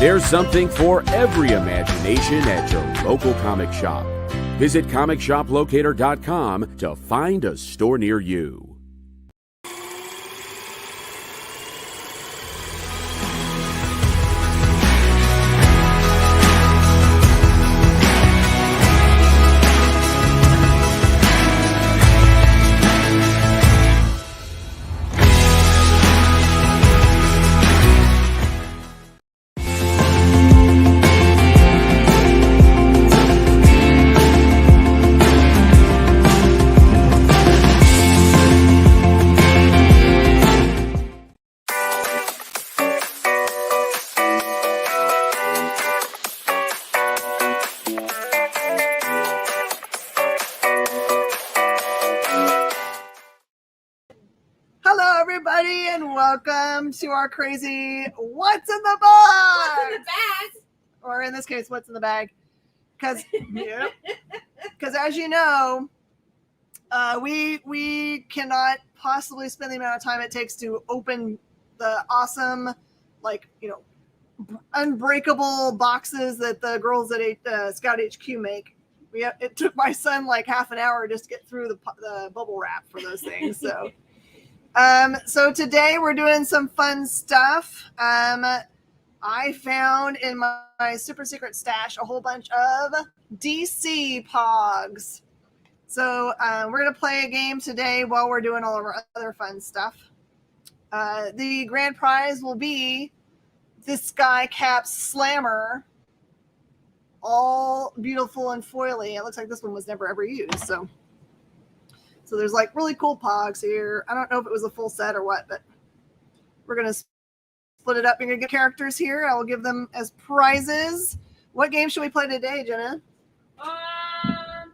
There's something for every imagination at your local comic shop. Visit ComicShopLocator.com to find a store near you. Welcome to our crazy What's in the Box? What's in the bag? Or in this case, What's in the Bag? Because as you know, we cannot possibly spend the amount of time it takes to open the awesome, unbreakable boxes that the girls at Scout HQ make. It took my son like half an hour just to get through the bubble wrap for those things. So. So today we're doing some fun stuff. I found in my super secret stash a whole bunch of DC Pogs. So we're going to play a game today while we're doing all of our other fun stuff. The grand prize will be this Sky Cap Slammer, all beautiful and foily. It looks like this one was never ever used, so there's like really cool Pogs here. I don't know if it was a full set or what, but we're going to split it up. You're going to get characters here. I will give them as prizes. What game should we play today, Jenna? I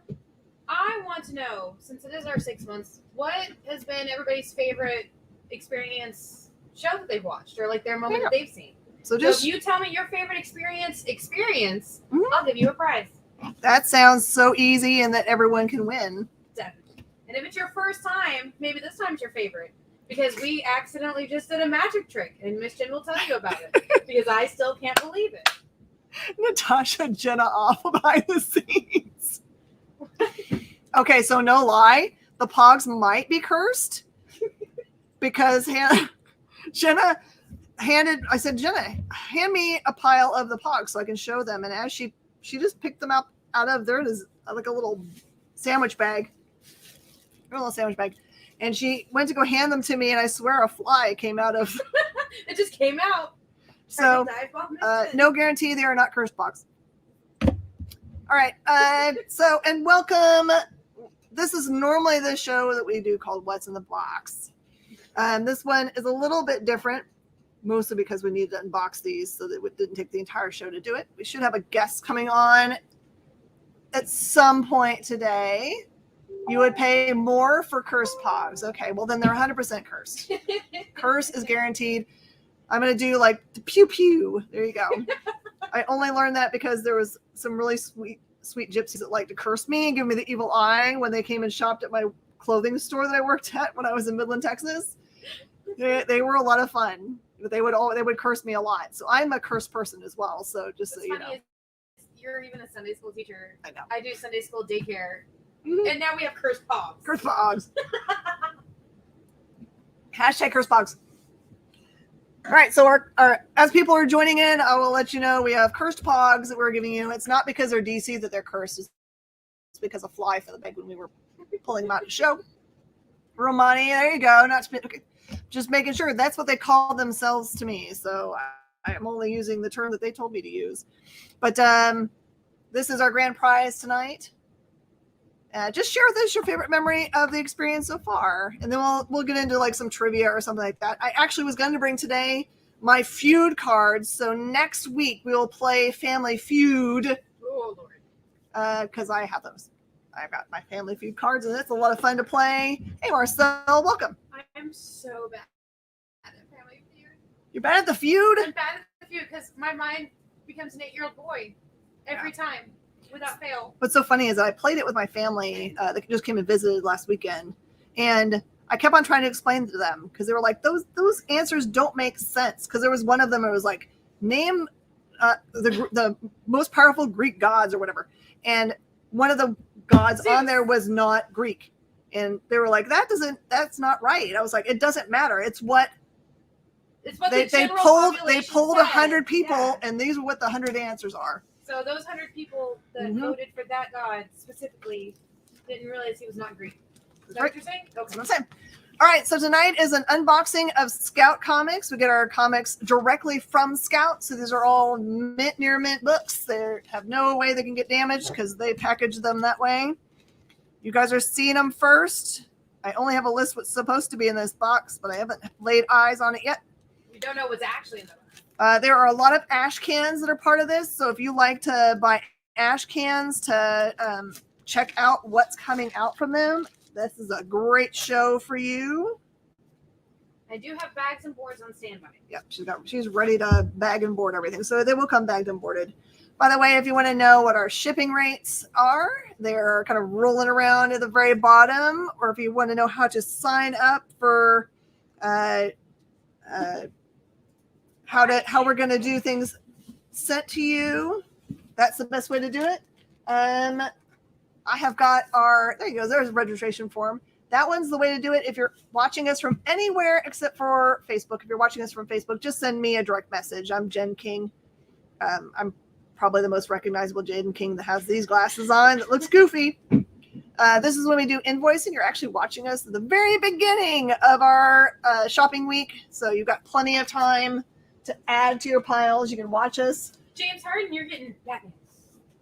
want to know, since it is our 6 months, what has been everybody's favorite experience show that they've watched, or like their moment that they've seen. So if you tell me your favorite experience, I'll give you a prize. That sounds so easy and that everyone can win. Definitely. And if it's your first time, maybe this time's your favorite. Because we accidentally just did a magic trick, and Miss Jen will tell you about it. Because I still can't believe it. Natasha and Jenna off behind the scenes. Okay, so no lie, the Pogs might be cursed because Jenna I said, Jenna, hand me a pile of the Pogs so I can show them. And as she just picked them out of there, is like a little sandwich bag. A little sandwich bag. And she went to go hand them to me, and I swear a fly came out of it just came out. So no guarantee they are not cursed Pogs. All right. So, and welcome. This is normally the show that we do called What's in the Box. This one is a little bit different, mostly because we need to unbox these so that it didn't take the entire show to do it. We should have a guest coming on at some point today. You would pay more for cursed Pogs. Okay, well then they're 100% cursed. Curse is guaranteed. I'm going to do like the pew pew. There you go. I only learned that because there was some really sweet gypsies that like to curse me and give me the evil eye when they came and shopped at my clothing store that I worked at when I was in Midland, Texas. They were a lot of fun, but they would curse me a lot. So I'm a cursed person as well. So just so you know. You're even a Sunday school teacher. I know. I do Sunday school daycare. Mm-hmm. And now we have cursed Pogs. Cursed Pogs. Hashtag cursed Pogs. All right, so our as people are joining in, I will let you know we have cursed Pogs that we're giving you. It's not because they're DC that they're cursed. It's because a fly fell in the bag when we were pulling them out to show. Romani, there you go. Okay. Just making sure that's what they call themselves to me. So I'm only using the term that they told me to use. But this is our grand prize tonight. Just share with us your favorite memory of the experience so far, and then we'll get into like some trivia or something like that. I actually was going to bring today my feud cards, so next week we will play Family Feud. Oh Lord! Because I have those. I've got my Family Feud cards, and it's a lot of fun to play. Hey Marcel, welcome. I am so bad at Family Feud. You're bad at the feud? I'm bad at the feud because my mind becomes an 8-year-old boy every time. Without fail. What's so funny is I played it with my family that just came and visited last weekend, and I kept on trying to explain to them because they were like, those answers don't make sense. Because there was one of them, it was like, name the most powerful Greek gods or whatever. And one of the gods on there was not Greek. And they were like, that's not right. I was like, it doesn't matter. It's what they pulled 100 people, and these are what the 100 answers are. So those 100 people that voted for that god specifically didn't realize he was not Greek. Is that what you're saying? Okay. That's what I'm saying. All right, so tonight is an unboxing of Scout comics. We get our comics directly from Scout. So these are all near mint books. They have no way they can get damaged because they package them that way. You guys are seeing them first. I only have a list what's supposed to be in this box, but I haven't laid eyes on it yet. We don't know what's actually in the box. There are a lot of ash cans that are part of this. So if you like to buy ash cans to check out what's coming out from them, this is a great show for you. I do have bags and boards on standby. Yep, she's ready to bag and board everything. So they will come bagged and boarded. By the way, if you want to know what our shipping rates are, they're kind of rolling around at the very bottom. Or if you want to know how to sign up for how we're going to do things sent to you, that's the best way to do it. I have got there you go. There's a registration form. That one's the way to do it. If you're watching us from anywhere except for Facebook, if you're watching us from Facebook, just send me a direct message. I'm Jen King. I'm probably the most recognizable Jen King that has these glasses on that looks goofy. This is when we do invoicing. You're actually watching us at the very beginning of our shopping week. So you've got plenty of time to add to your piles. You can watch us. James Harden, you're getting Batman.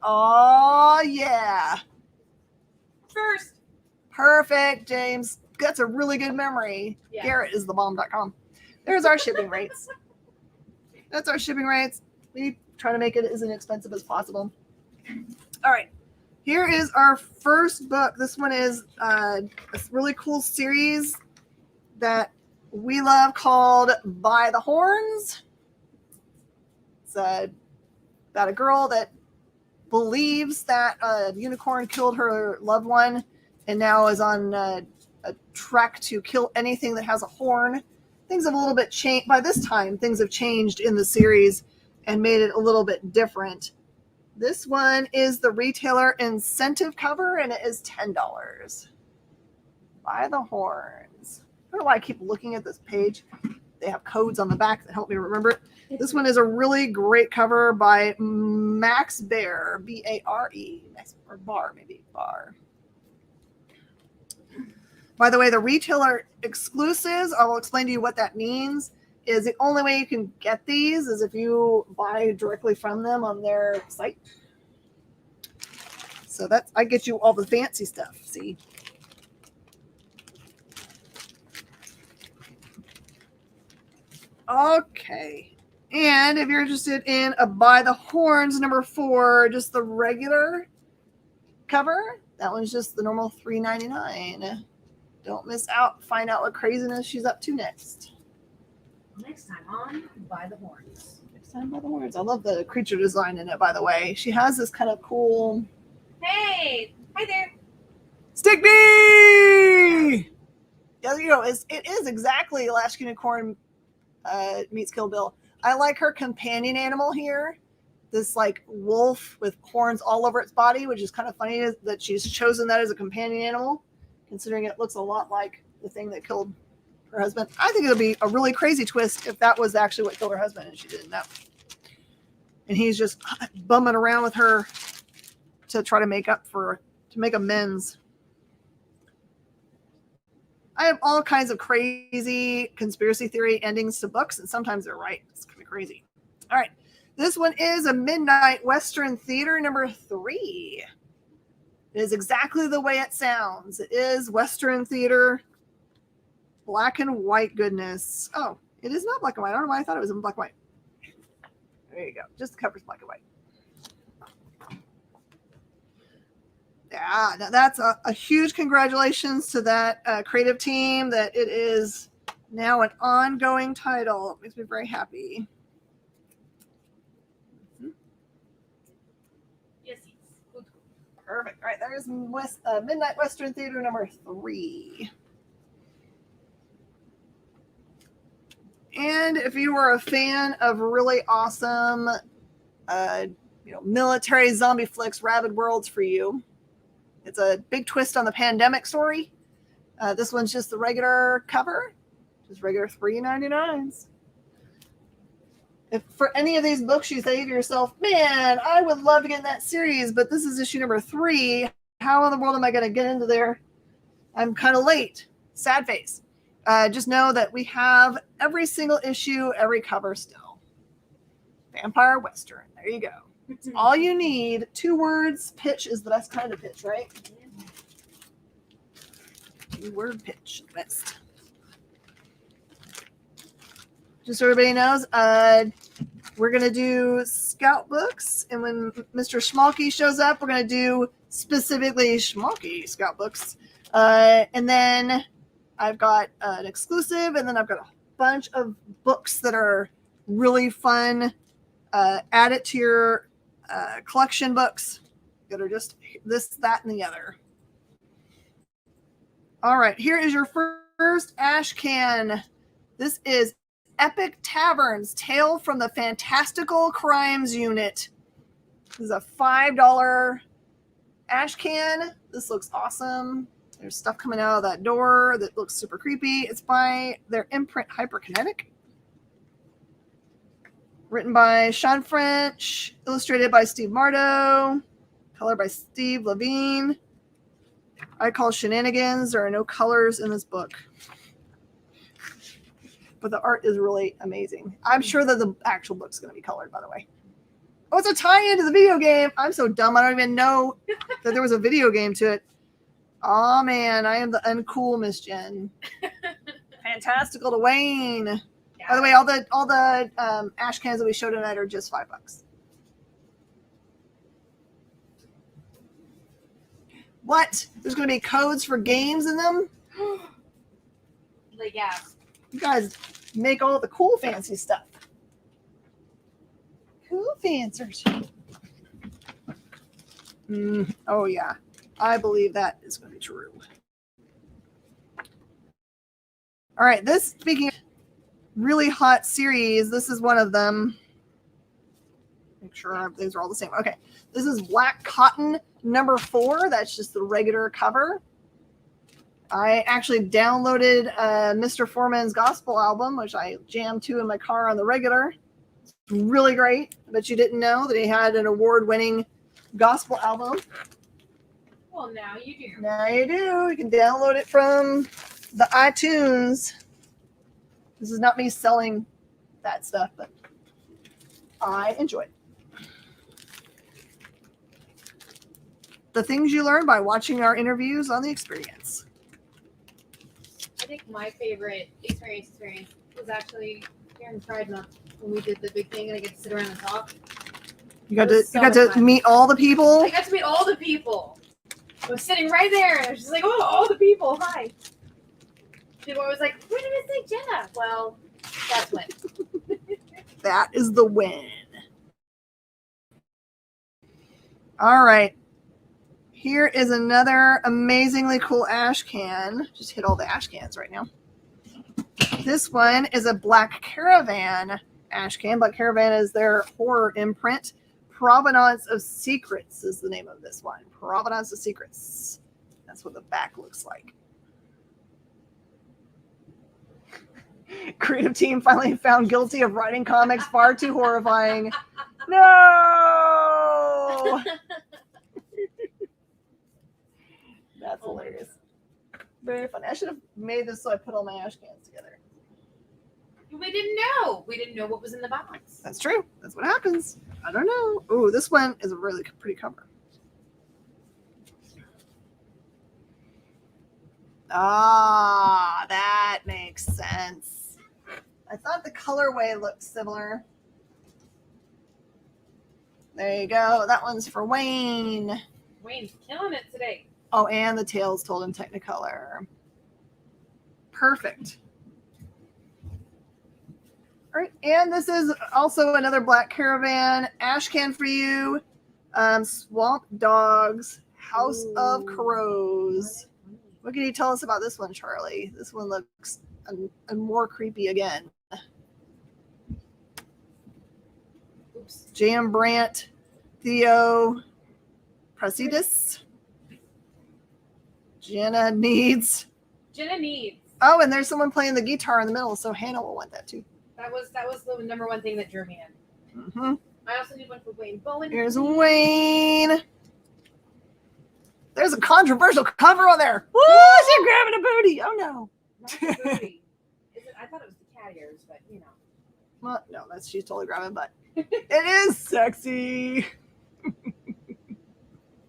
Oh, yeah. First. Perfect, James. That's a really good memory. Yeah. Garrett is thebomb.com. There's our shipping rates. That's our shipping rates. We try to make it as inexpensive as possible. All right. Here is our first book. This one is a really cool series that we love called By the Horns. It's about a girl that believes that a unicorn killed her loved one and now is on a track to kill anything that has a horn. Things have a little bit changed. By this time, things have changed in the series and made it a little bit different. This one is the retailer incentive cover, and it is $10. By the Horns. I don't know why I keep looking at this page. They have codes on the back that help me remember it. This one is a really great cover by Max Bear, B-A-R-E, or Bar, maybe Bar. By the way, the retailer exclusives, I will explain to you what that means, is the only way you can get these is if you buy directly from them on their site. So I get you all the fancy stuff, see? Okay. And if you're interested in a By the Horns number 4, just the regular cover, that one's just the normal $3.99. Don't miss out. Find out what craziness she's up to next. Next time on By the Horns. Next time By the Horns. I love the creature design in it, by the way. She has this kind of cool... Hey! Hi there! Stickney! Yeah, you know, it is exactly Last Unicorn meets Kill Bill. I like her companion animal here. This like wolf with horns all over its body, which is kind of funny that she's chosen that as a companion animal, considering it looks a lot like the thing that killed her husband. I think it'll be a really crazy twist if that was actually what killed her husband and she didn't know. And he's just bumming around with her to try to make amends. I have all kinds of crazy conspiracy theory endings to books, and sometimes they're right. It's kind of crazy. All right. This one is a Midnight Western Theater number 3. It is exactly the way it sounds. It is Western Theater. Black and white goodness. Oh, it is not black and white. I don't know why I thought it was in black and white. There you go. Just the cover's black and white. Yeah, that's a huge congratulations to that creative team that it is now an ongoing title. It makes me very happy. Yes. Perfect. All right, there's Midnight Western Theater number 3. And if you were a fan of really awesome military zombie flicks, Rabid Worlds for you. It's a big twist on the pandemic story. This one's just the regular cover, just regular $3.99s. If for any of these books you say to yourself, man, I would love to get in that series, but this is issue number 3. How in the world am I going to get into there? I'm kind of late. Sad face. Just know that we have every single issue, every cover still. Vampire Western. There you go. It's all you need. 2 words. Pitch is the best kind of pitch, right? 2-word pitch. Best. Just so everybody knows, we're going to do Scout books. And when Mr. Schmalky shows up, we're going to do specifically Schmalky Scout books. And then I've got an exclusive, and then I've got a bunch of books that are really fun. Add it to your collection books that are just this, that, and the other. All right, here is your first ash can. This is Epic Taverns, Tale from the Fantastical Crimes Unit. This is a $5 ash can. This looks awesome. There's stuff coming out of that door that looks super creepy. It's by their imprint Hyperkinetic. Written by Sean French, illustrated by Steve Mardo, color by Steve Levine. I call shenanigans. There are no colors in this book. But the art is really amazing. I'm sure that the actual book's going to be colored, by the way. Oh, it's a tie-in to the video game. I'm so dumb. I don't even know that there was a video game to it. Oh, man. I am the uncool Miss Jen. Fantastical to Wayne. Yeah. By the way, all the ash cans that we showed tonight are just $5. What? There's going to be codes for games in them? Like, yeah. You guys make all the cool fancy stuff. Cool fancers. Oh, yeah. I believe that is going to be true. All right. Speaking of really hot series, this is one of them. Make sure these are all the same. Okay. This is Black Cotton number 4. That's just the regular cover. I actually downloaded Mr. Foreman's gospel album, which I jammed to in my car on the regular. It's really great. But you didn't know that he had an award-winning gospel album. Well, now you do. Now you do. You can download it from the iTunes. This is not me selling that stuff, but I enjoy it. The things you learn by watching our interviews on The Experience. I think my favorite experience was actually during Pride Month when we did the big thing and I get to sit around and talk. You got to meet all the people? I got to meet all the people. I was sitting right there and I was just like, oh, all the people, hi. People was like, where did it say Jenna? Well, that's when. That is the win. All right. Here is another amazingly cool ash can. Just hit all the ash cans right now. This one is a Black Caravan ash can. Black Caravan is their horror imprint. Provenance of Secrets is the name of this one. Provenance of Secrets. That's what the back looks like. Creative team finally found guilty of writing comics far too horrifying. No! That's hilarious. Very funny. I should have made this so I put all my ash cans together. We didn't know. We didn't know what was in the box. That's true. That's what happens. I don't know. Oh, this one is a really pretty cover. Ah, that makes sense. I thought the colorway looked similar. There you go. That one's for Wayne. Wayne's killing it today. Oh, and the tale's told in Technicolor. Perfect. All right, and this is also another Black Caravan ash can for you. Swamp Dogs, House of Crows. What can you tell us about this one, Charlie? This one looks more creepy again. Oops. Jan Brandt, Theo Prasidis, Jenna Needs. Oh, and there's someone playing the guitar in the middle, so Hannah will want that too. That was the number one thing that drew me in. Mm-hmm. I also need one for Wayne Bowen. Here's Wayne. There's a controversial cover on there. Woo! She's grabbing a booty. Oh no. Not the booty. I thought it was the cat ears, but you know. Well, no, she's totally grabbing butt. It is sexy.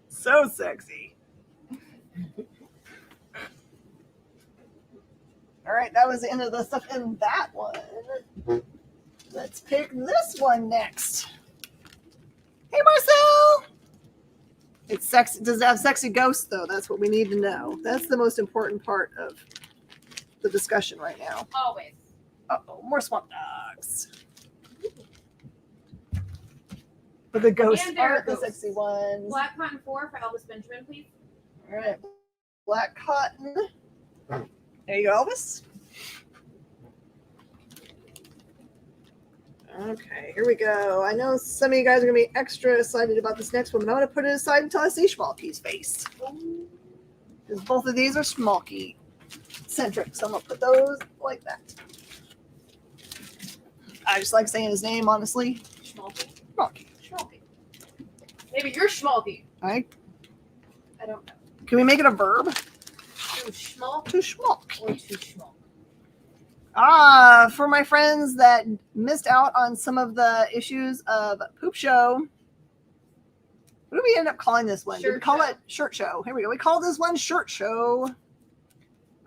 So sexy. All right, that was the end of the stuff in that one. Let's pick this one next. Hey, Marcel. It's sexy. Does it have sexy ghosts, though? That's what we need to know. That's the most important part of the discussion right now. Always. Uh-oh, more swamp dogs. But the ghosts aren't the sexy ones. Black Cotton 4 for Elvis Benjamin, please. All right. Black Cotton. There you go, Elvis. Okay, here we go. I know some of you guys are going to be extra excited about this next one, but I'm going to put it aside until I see Schmalky's face. Because both of these are Schmalky centric, so I'm going to put those like that. I just like saying his name, honestly. Schmalky. Schmalky. Schmalky. Maybe you're Schmalky. I don't know. Can we make it a verb? To schmalk? To schmalk. Or to schmalk. For my friends that missed out on some of the issues of Poop Show, what do we end up calling this one? Did we call it Shirt Show? Here we go. We call this one Shirt Show. All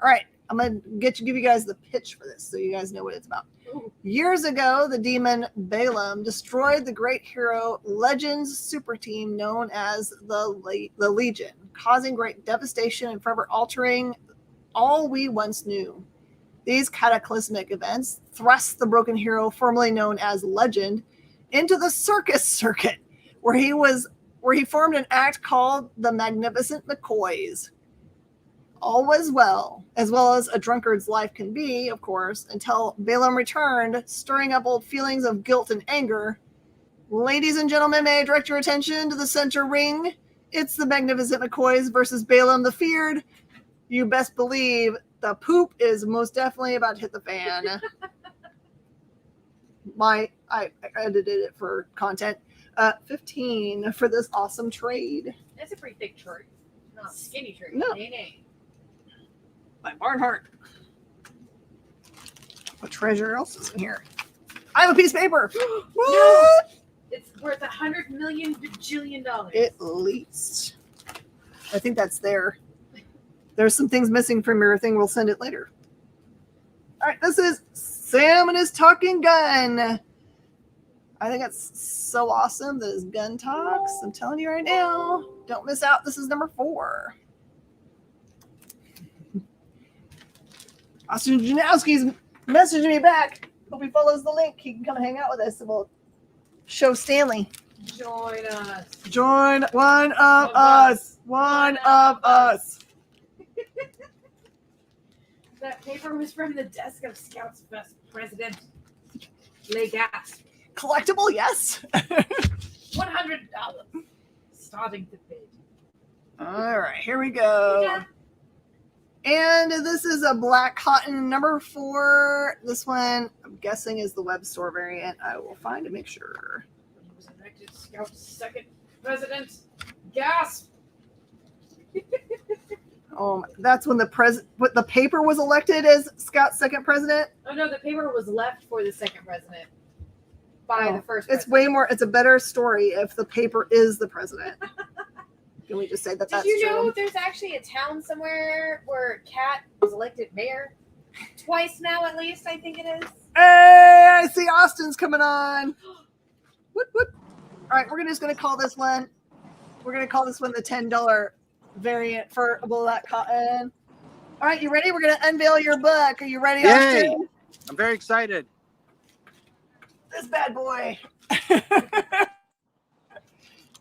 right. I'm going to give you guys the pitch for this so you guys know what it's about. Ooh. Years ago, the demon Balaam destroyed the great hero Legends super team known as the Legion, causing great devastation and forever altering all we once knew. These cataclysmic events thrust the broken hero, formerly known as Legend, into the circus circuit, where he formed an act called the Magnificent McCoys. All was well as a drunkard's life can be, of course, until Balaam returned, stirring up old feelings of guilt and anger. Ladies and gentlemen, may I direct your attention to the center ring? It's the Magnificent McCoys versus Balaam the Feared. You best believe the poop is most definitely about to hit the fan. I edited it for content. 15 for this awesome trade. That's a pretty thick trade. Not a skinny trade. No. Nay. By Barnhart. What treasure else is in here? I have a piece of paper. What? No. It's worth $100 million bajillion. At least. I think that's there. There's some things missing from your thing. We'll send it later. All right, this is Sam and his talking gun. I think it's so awesome that his gun talks. I'm telling you right now. Don't miss out. This is number 4. Austin Janowski's messaging me back. Hope he follows the link. He can come and hang out with us and we'll show Stanley. Join us. Join one of us. One of us. That paper was from the desk of Scouts Best President Legas. Collectible, yes. $100. Starting to bid. All right, here we go. Yeah. And this is a Black Cotton number 4. This one, I'm guessing, is the web store variant. I will find to make sure. He was elected Scout's second president. Gasp! That's when the paper was elected as Scott's second president. Oh no, the paper was left for the second president by the first president. It's way more. It's a better story if the paper is the president. Can we just say that? Did you know there's actually a town somewhere where Kat was elected mayor twice now, at least? I think it is. Hey, I see Austin's coming on. Whoop, whoop. All right, we're just gonna call this one. We're gonna call this one the $10 variant for Black Cotton. All right, you ready? We're gonna unveil your book. Are you ready, Yay! Austin? I'm very excited. This bad boy.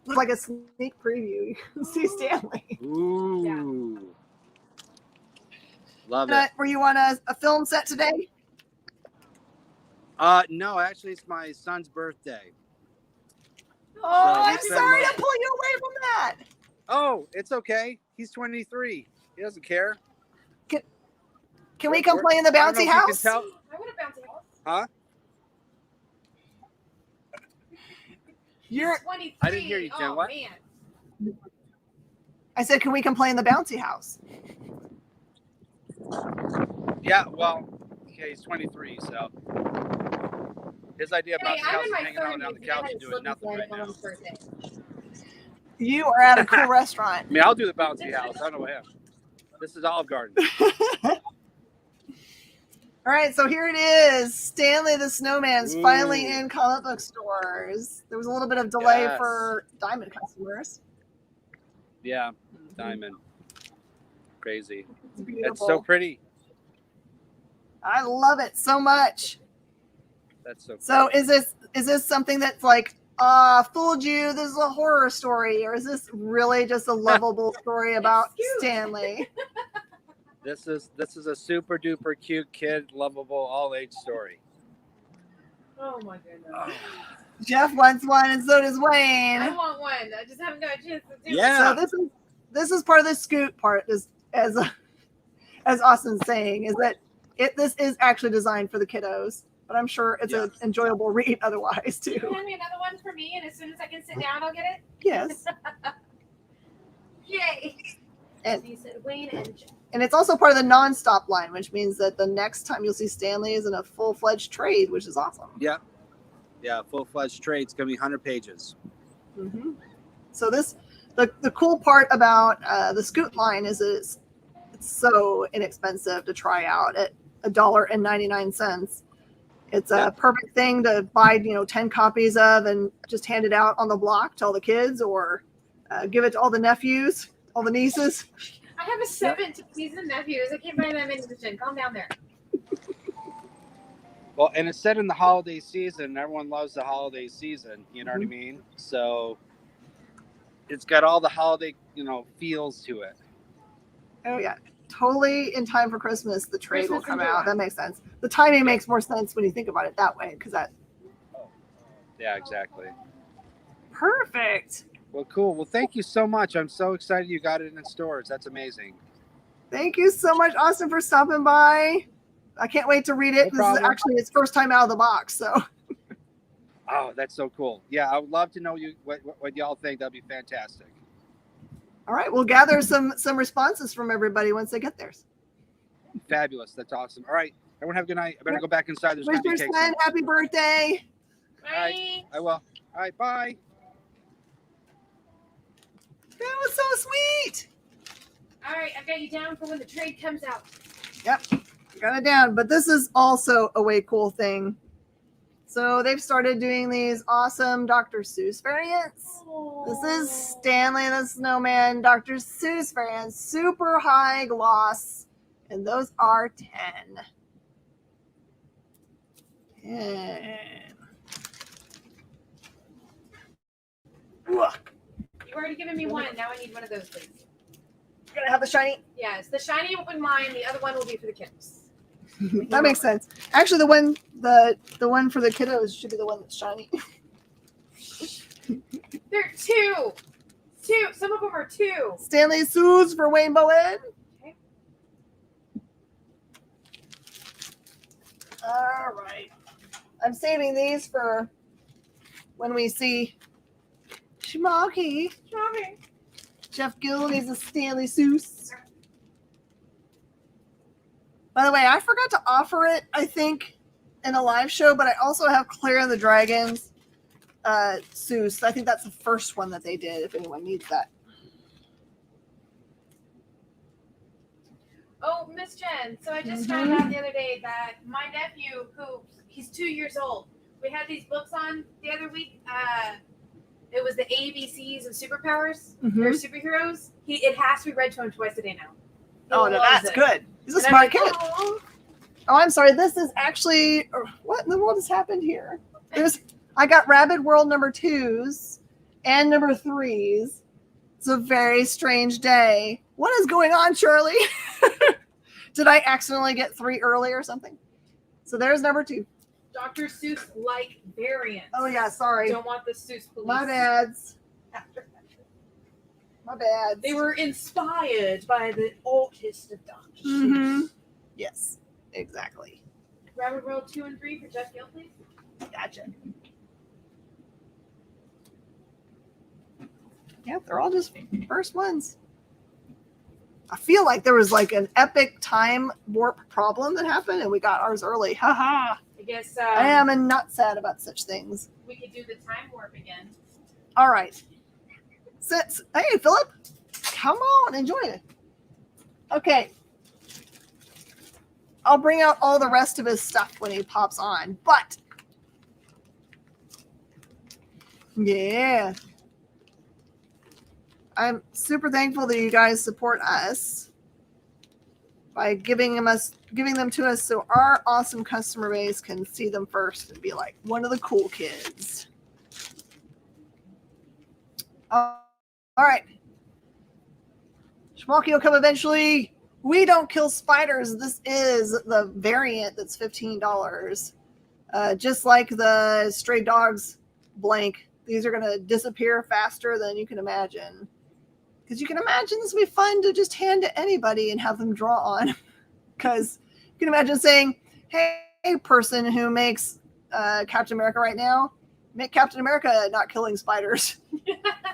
Looks like a sneak preview. You can see Stanley. Ooh. Yeah. Love it. Were you on a film set today? No, actually it's my son's birthday. Oh, I'm he's sorry been- to pull you away from that. Oh, it's okay. He's 23. He doesn't care. Can we come play in the I don't know bouncy if you house? can tell- I want a bouncy house. Huh? You're. 23. I didn't hear you, Jen. Oh, What? man. I said, can we come play in the bouncy house? Yeah, well, yeah, he's 23, so his idea about Hey, the I'm house in is my hanging out 30s on the and I couch had and a doing slip nothing and right slide now. on his birthday. You are at a cool restaurant. I mean, I'll do the bouncy house. I don't know him. This is Olive Garden. All right, so here it is. Stanley the Snowman's finally Ooh. in comic book stores. There was a little bit of delay Yes. for Diamond customers. Yeah, diamond. Crazy. It's beautiful. It's so pretty. I love it so much. That's so. So is this something that's like, fooled you? This is a horror story, or is this really just a lovable story about It's cute. Stanley? This is a super duper cute kid, lovable all age story. Oh, my goodness. Oh. Jeff wants one, and so does Wayne. I want one. I just haven't got a chance to do Yeah. So this is part of the scoot part, as Austin's saying, is that this is actually designed for the kiddos, but I'm sure it's an enjoyable read otherwise it. too. Hand me another one for me, and as soon as I can sit down, I'll get it. Yes, Yay. And- So you said Wayne and Jeff. and it's also part of the non-stop line, which means that the next time you'll see Stanley is in a full-fledged trade, which is awesome. Yeah, full-fledged trade. It's gonna be 100 pages. Mm-hmm. So the cool part about the Scoot line is that it's so inexpensive to try out at $1.99. It's a perfect thing to buy, 10 copies of and just hand it out on the block to all the kids, or give it to all the nephews, all the nieces. I have a 17 niece and nephews. I can't buy that many edition. Calm down there. Well, and it's set in the holiday season. Everyone loves the holiday season. You know what I mean? So it's got all the holiday, feels to it. Oh yeah, totally in time for Christmas. The trade will Christmas come in out. July. That makes sense. The timing makes more sense when you think about it that way, because that Yeah, exactly. perfect. Well, cool. Well, thank you so much. I'm so excited you got it in stores. That's amazing. Thank you so much, Austin, for stopping by. I can't wait to read it. No This is problem. actually its first time out of the box, so Oh, that's so cool. Yeah, I would love to know what y'all think. That'd be fantastic. all right, we'll gather some responses from everybody once they get theirs. Fabulous. That's awesome. All right. Everyone have a good night. I better go back inside. There's Wish going to your be son cake. happy birthday. Bye. I will. All right. Bye. That was so sweet. All right, I've got you down for when the trade comes out. Yep, got it down. But this is also a way cool thing. So they've started doing these awesome Dr. Seuss variants. This is Stanley the Snowman Dr. Seuss variants, super high gloss, and those are 10. 10. Look, You've already given me one. Now I need one of those, please. gonna have the shiny. Yes, the shiny one mine. The other one will be for the kids. That makes sense. Actually, the one for the kiddos should be the one that's shiny. There are two. Two. Some of them are two. Stanley Seuss for Wayne Bowen. Okay. All right. I'm saving these for when we see Schmalky. Strawberry. Jeff Gill needs a Stanley Seuss. By the way, I forgot to offer it, I think, in a live show, but I also have Claire and the Dragons Seuss. I think that's the first one that they did, if anyone needs that. Oh, Miss Jen. So I just found out the other day that my nephew, he's 2 years old, we had these books on the other week. It was the ABCs of superpowers or superheroes. It has to be read to him twice a day now. He Oh, no, loves that's it. good. He's a And I'm smart like, kid. "Oh." Oh, I'm sorry. This is actually what in the world has happened here? I got Rabbit World number 2s and number 3s. It's a very strange day. What is going on, Shirley? Did I accidentally get 3 early or something? So there's number 2. Dr. Seuss like variant. Oh yeah, sorry. Don't want the Seuss police. My bads. My bad. They were inspired by the artist of Dr. Mm-hmm. Seuss. Yes, exactly. Rabbit Roll 2 and 3 for Jeff Gill, please. Gotcha. Yeah, they're all just first ones. I feel like there was like an epic time warp problem that happened and we got ours early. Haha. I guess I am not sad about such things. we could do the time warp again. All right. Hey, Philip, come on, enjoy it. Okay. I'll bring out all the rest of his stuff when he pops on, but yeah. I'm super thankful that you guys support us by giving them to us so our awesome customer base can see them first and be like one of the cool kids. All right. Schmalky will come eventually. We don't kill spiders. This is the variant that's $15. Just like the stray dogs blank, these are going to disappear faster than you can imagine. Because you can imagine this would be fun to just hand to anybody and have them draw on. Because you can imagine saying, hey, person who makes Captain America right now, make Captain America not killing spiders.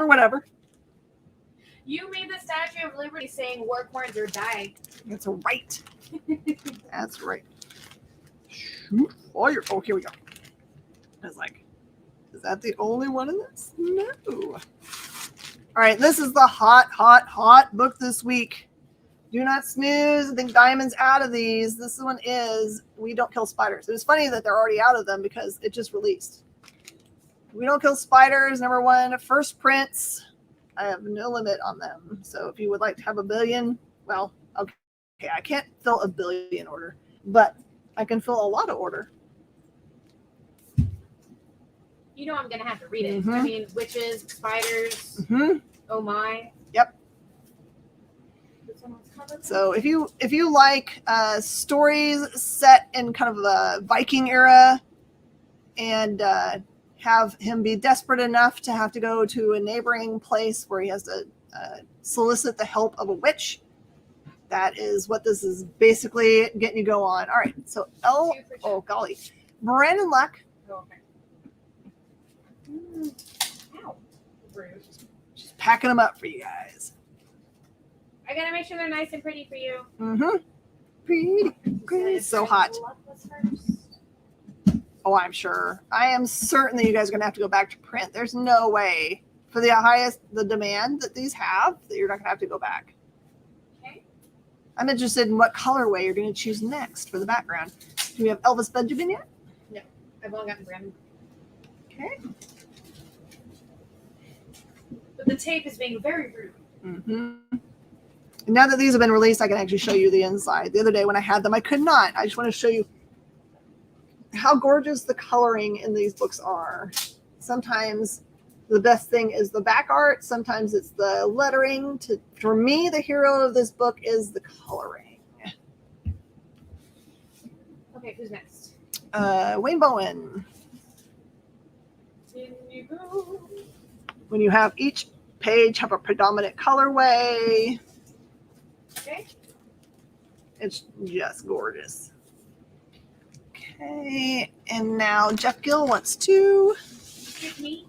Or whatever. You made the Statue of Liberty saying war corns or die. That's right. That's right. Shoot fire. Oh, here we go. I was like, is that the only one in this? No. All right, this is the hot book this week. Do not snooze. I think Diamond's out of these. This one is We Don't Kill Spiders. It was funny that they're already out of them because it just released. We Don't Kill Spiders, number 1. First prints. I have no limit on them. So if you would like to have a billion, well, okay, I can't fill a billion order, but I can fill a lot of order. You know I'm going to have to read it. Mm-hmm. I mean, witches, spiders, oh my. Yep. So if you like stories set in kind of the Viking era and have him be desperate enough to have to go to a neighboring place where he has to solicit the help of a witch, that is what this is basically getting you go on. All right, so oh golly, Moran and Luck. Oh, okay. Ow. Rude. Just packing them up for you guys. I gotta make sure they're nice and pretty for you. Pretty. So hot. Oh, I'm sure. I am certain that you guys are going to have to go back to print. There's no way for the demand that these have that you're not going to have to go back. Okay. I'm interested in what colorway you're going to choose next for the background. Do we have Elvis Benjamin yet? No, I've only gotten Brandon. Okay. But the tape is being very rude. And now that these have been released, I can actually show you the inside. The other day when I had them, I could not. I just want to show you how gorgeous the coloring in these books are. Sometimes the best thing is the back art. Sometimes it's the lettering. For me, the hero of this book is the coloring. Okay, who's next? Wayne Bowen. In you go. When you have each page have a predominant colorway, Okay. it's just gorgeous. Okay, and now Jeff Gill wants to. Give me.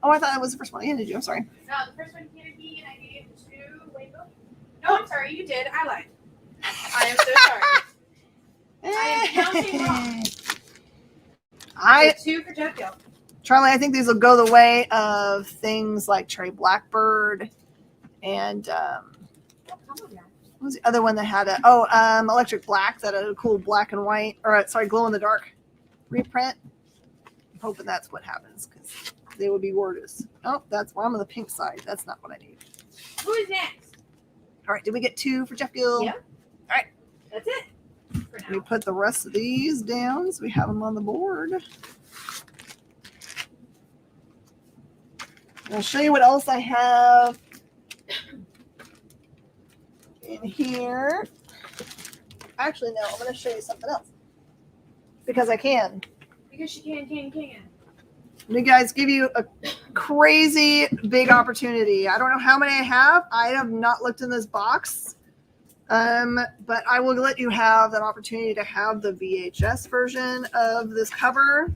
Oh, I thought that was the first one I handed you. I'm sorry. No, the first one handed me and I gave it to Waybo. No, I'm sorry, you did. I lied. I am so sorry. I am counting wrong. So 2 for Jeff Gill. Charlie, I think these will go the way of things like Cherry Blackbird and what was the other one that had Electric Black, that had a cool black and white, or sorry, glow in the dark reprint. I'm hoping that's what happens because they would be gorgeous. Oh, I'm on the pink side. That's not what I need. Who is next? All right, did we get 2 for Jeff Gill? Yep. All right. That's it. For Let me now. put the rest of these down so we have them on the board. I'll show you what else I have in here. Actually, no, I'm going to show you something else. because I can. Because she can. You guys, give you a crazy big opportunity. I don't know how many I have. I have not looked in this box. But I will let you have that opportunity to have the VHS version of this cover.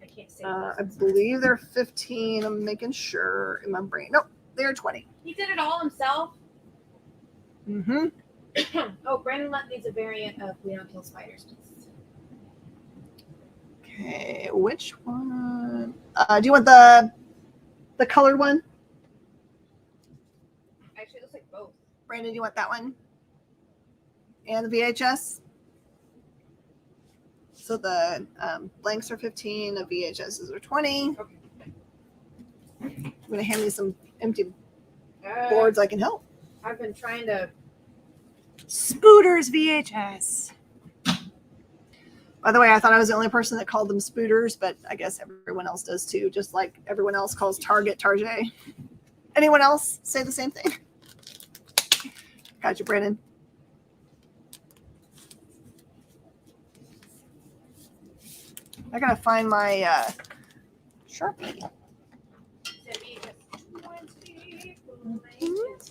I can't say. I believe they're 15. I'm making sure in my brain. Nope, they're 20. He did it all himself. Mm-hmm. Oh, Brandon Lutt needs a variant of We Don't Kill Spiders. Okay, which one? Do you want the colored one? Actually, it looks like both. Brandon, do you want that one? And the VHS? So the blanks are 15, the VHSs are 20. Okay. I'm going to hand me some empty boards I can help. I've been trying to. Spooters VHS. By the way, I thought I was the only person that called them Spooters, but I guess everyone else does too, just like everyone else calls Target Target. Anyone else say the same thing? Gotcha, Brandon. I gotta find my Sharpie.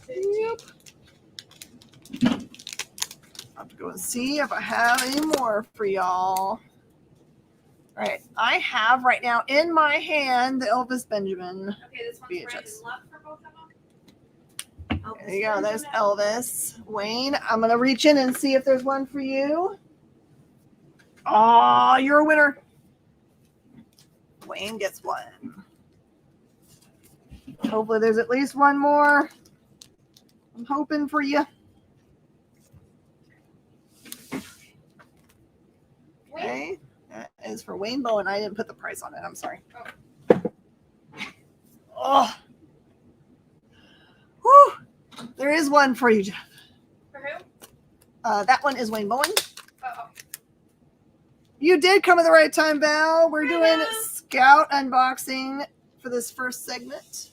Yep. I'll have to go and see if I have any more for y'all. All right, I have right now in my hand the Elvis Benjamin. Okay, this one's VHS. Brandon Lutt for both of them. There you go. There's Elvis. Wayne, I'm going to reach in and see if there's one for you. Oh, you're a winner. Wayne gets one. Hopefully there's at least one more. I'm hoping for you. Okay. That is for Wayne Bowen. I didn't put the price on it. I'm sorry. Oh. Whew. There is one for you, Jeff. For who? That one is Wayne Bowen. Oh. You did come at the right time, Val. We're doing Scout unboxing for this first segment.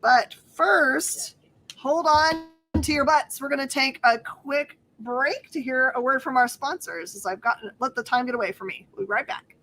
But first, hold on to your butts. We're going to take a quick break to hear a word from our sponsors, as I've gotten let the time get away from me. We'll be right back.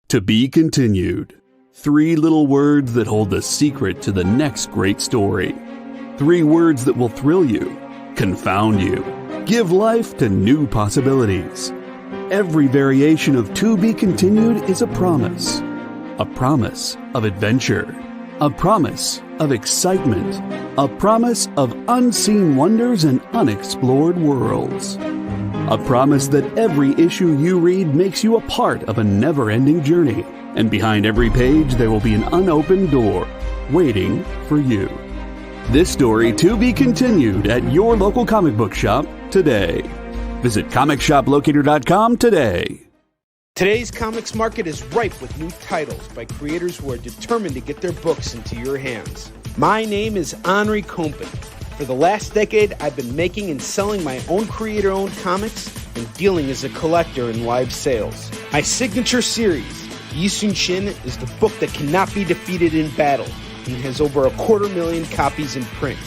To be continued. 3 little words that hold the secret to the next great story. 3 words that will thrill you, confound you, give life to new possibilities. Every variation of To Be Continued is a promise of adventure, a promise of excitement, a promise of unseen wonders and unexplored worlds. A promise that every issue you read makes you a part of a never-ending journey. And behind every page, there will be an unopened door waiting for you. This story to be continued at your local comic book shop today. Visit ComicShopLocator.com today. Today's comics market is ripe with new titles by creators who are determined to get their books into your hands. My name is Henri Compen. For the last decade, I've been making and selling my own creator-owned comics and dealing as a collector in live sales. My signature series, Yi Sun Shin, is the book that cannot be defeated in battle and has over 250,000 copies in print.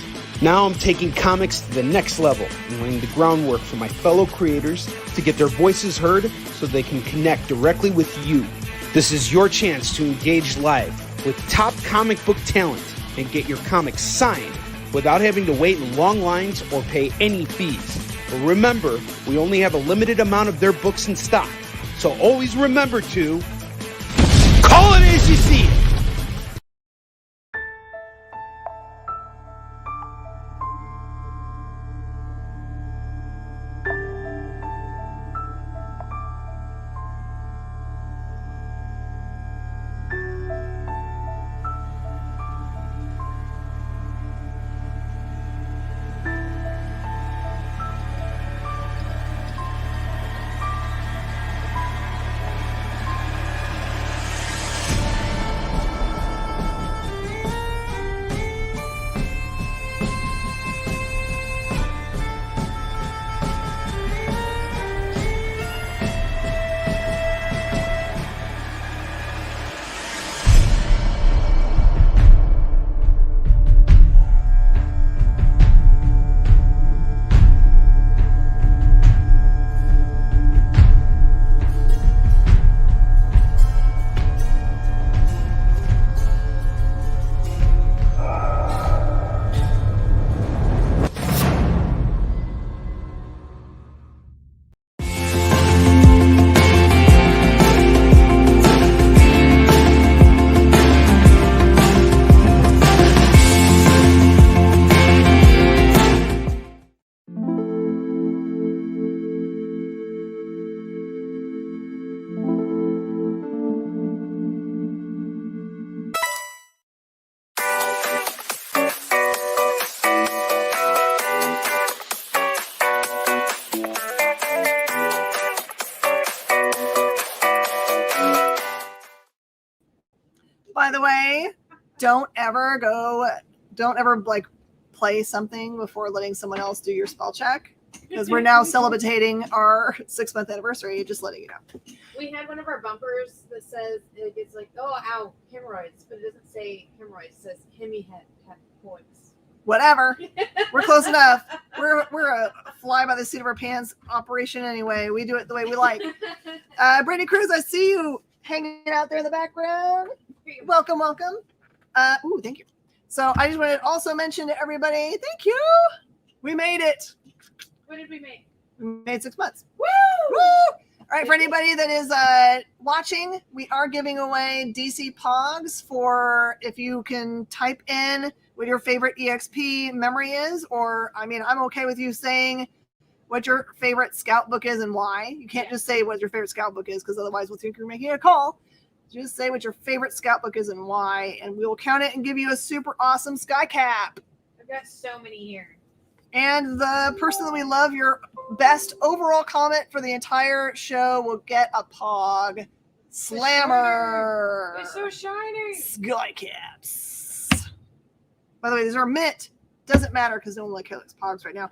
Now I'm taking comics to the next level and laying the groundwork for my fellow creators to get their voices heard so they can connect directly with you. This is your chance to engage live with top comic book talent and get your comics signed without having to wait in long lines or pay any fees. But remember, we only have a limited amount of their books in stock, so always remember to call it as you see it. way, don't ever like play something before letting someone else do your spell check, because we're now celebrating our 6-month anniversary. Just letting you know. We had one of our bumpers that says it's like, oh, ow, hemorrhoids, but it doesn't say hemorrhoids. It says hemorrhoids. Whatever. We're close enough. We're a fly by the seat of our pants operation anyway. We do it the way we like. Brittany Cruz, I see you hanging out there in the background. Welcome. Thank you. So I just wanted to also mention to everybody, thank you. We made it. What did we make? We made 6 months. Woo! Woo! All right, for anybody that is watching, we are giving away DC Pogs for if you can type in what your favorite EXP memory is, or I'm okay with you saying what your favorite scout book is and why. You can't just say what your favorite scout book is, because otherwise we'll think you're making a call. Just say what your favorite scout book is and why, and we will count it and give you a super awesome sky cap. I've got so many here. And the person that we love, your best overall comment for the entire show will get a Pog Slammer. It's so shiny. Sky caps. By the way, these are mint. Doesn't matter because no one likes Pogs right now.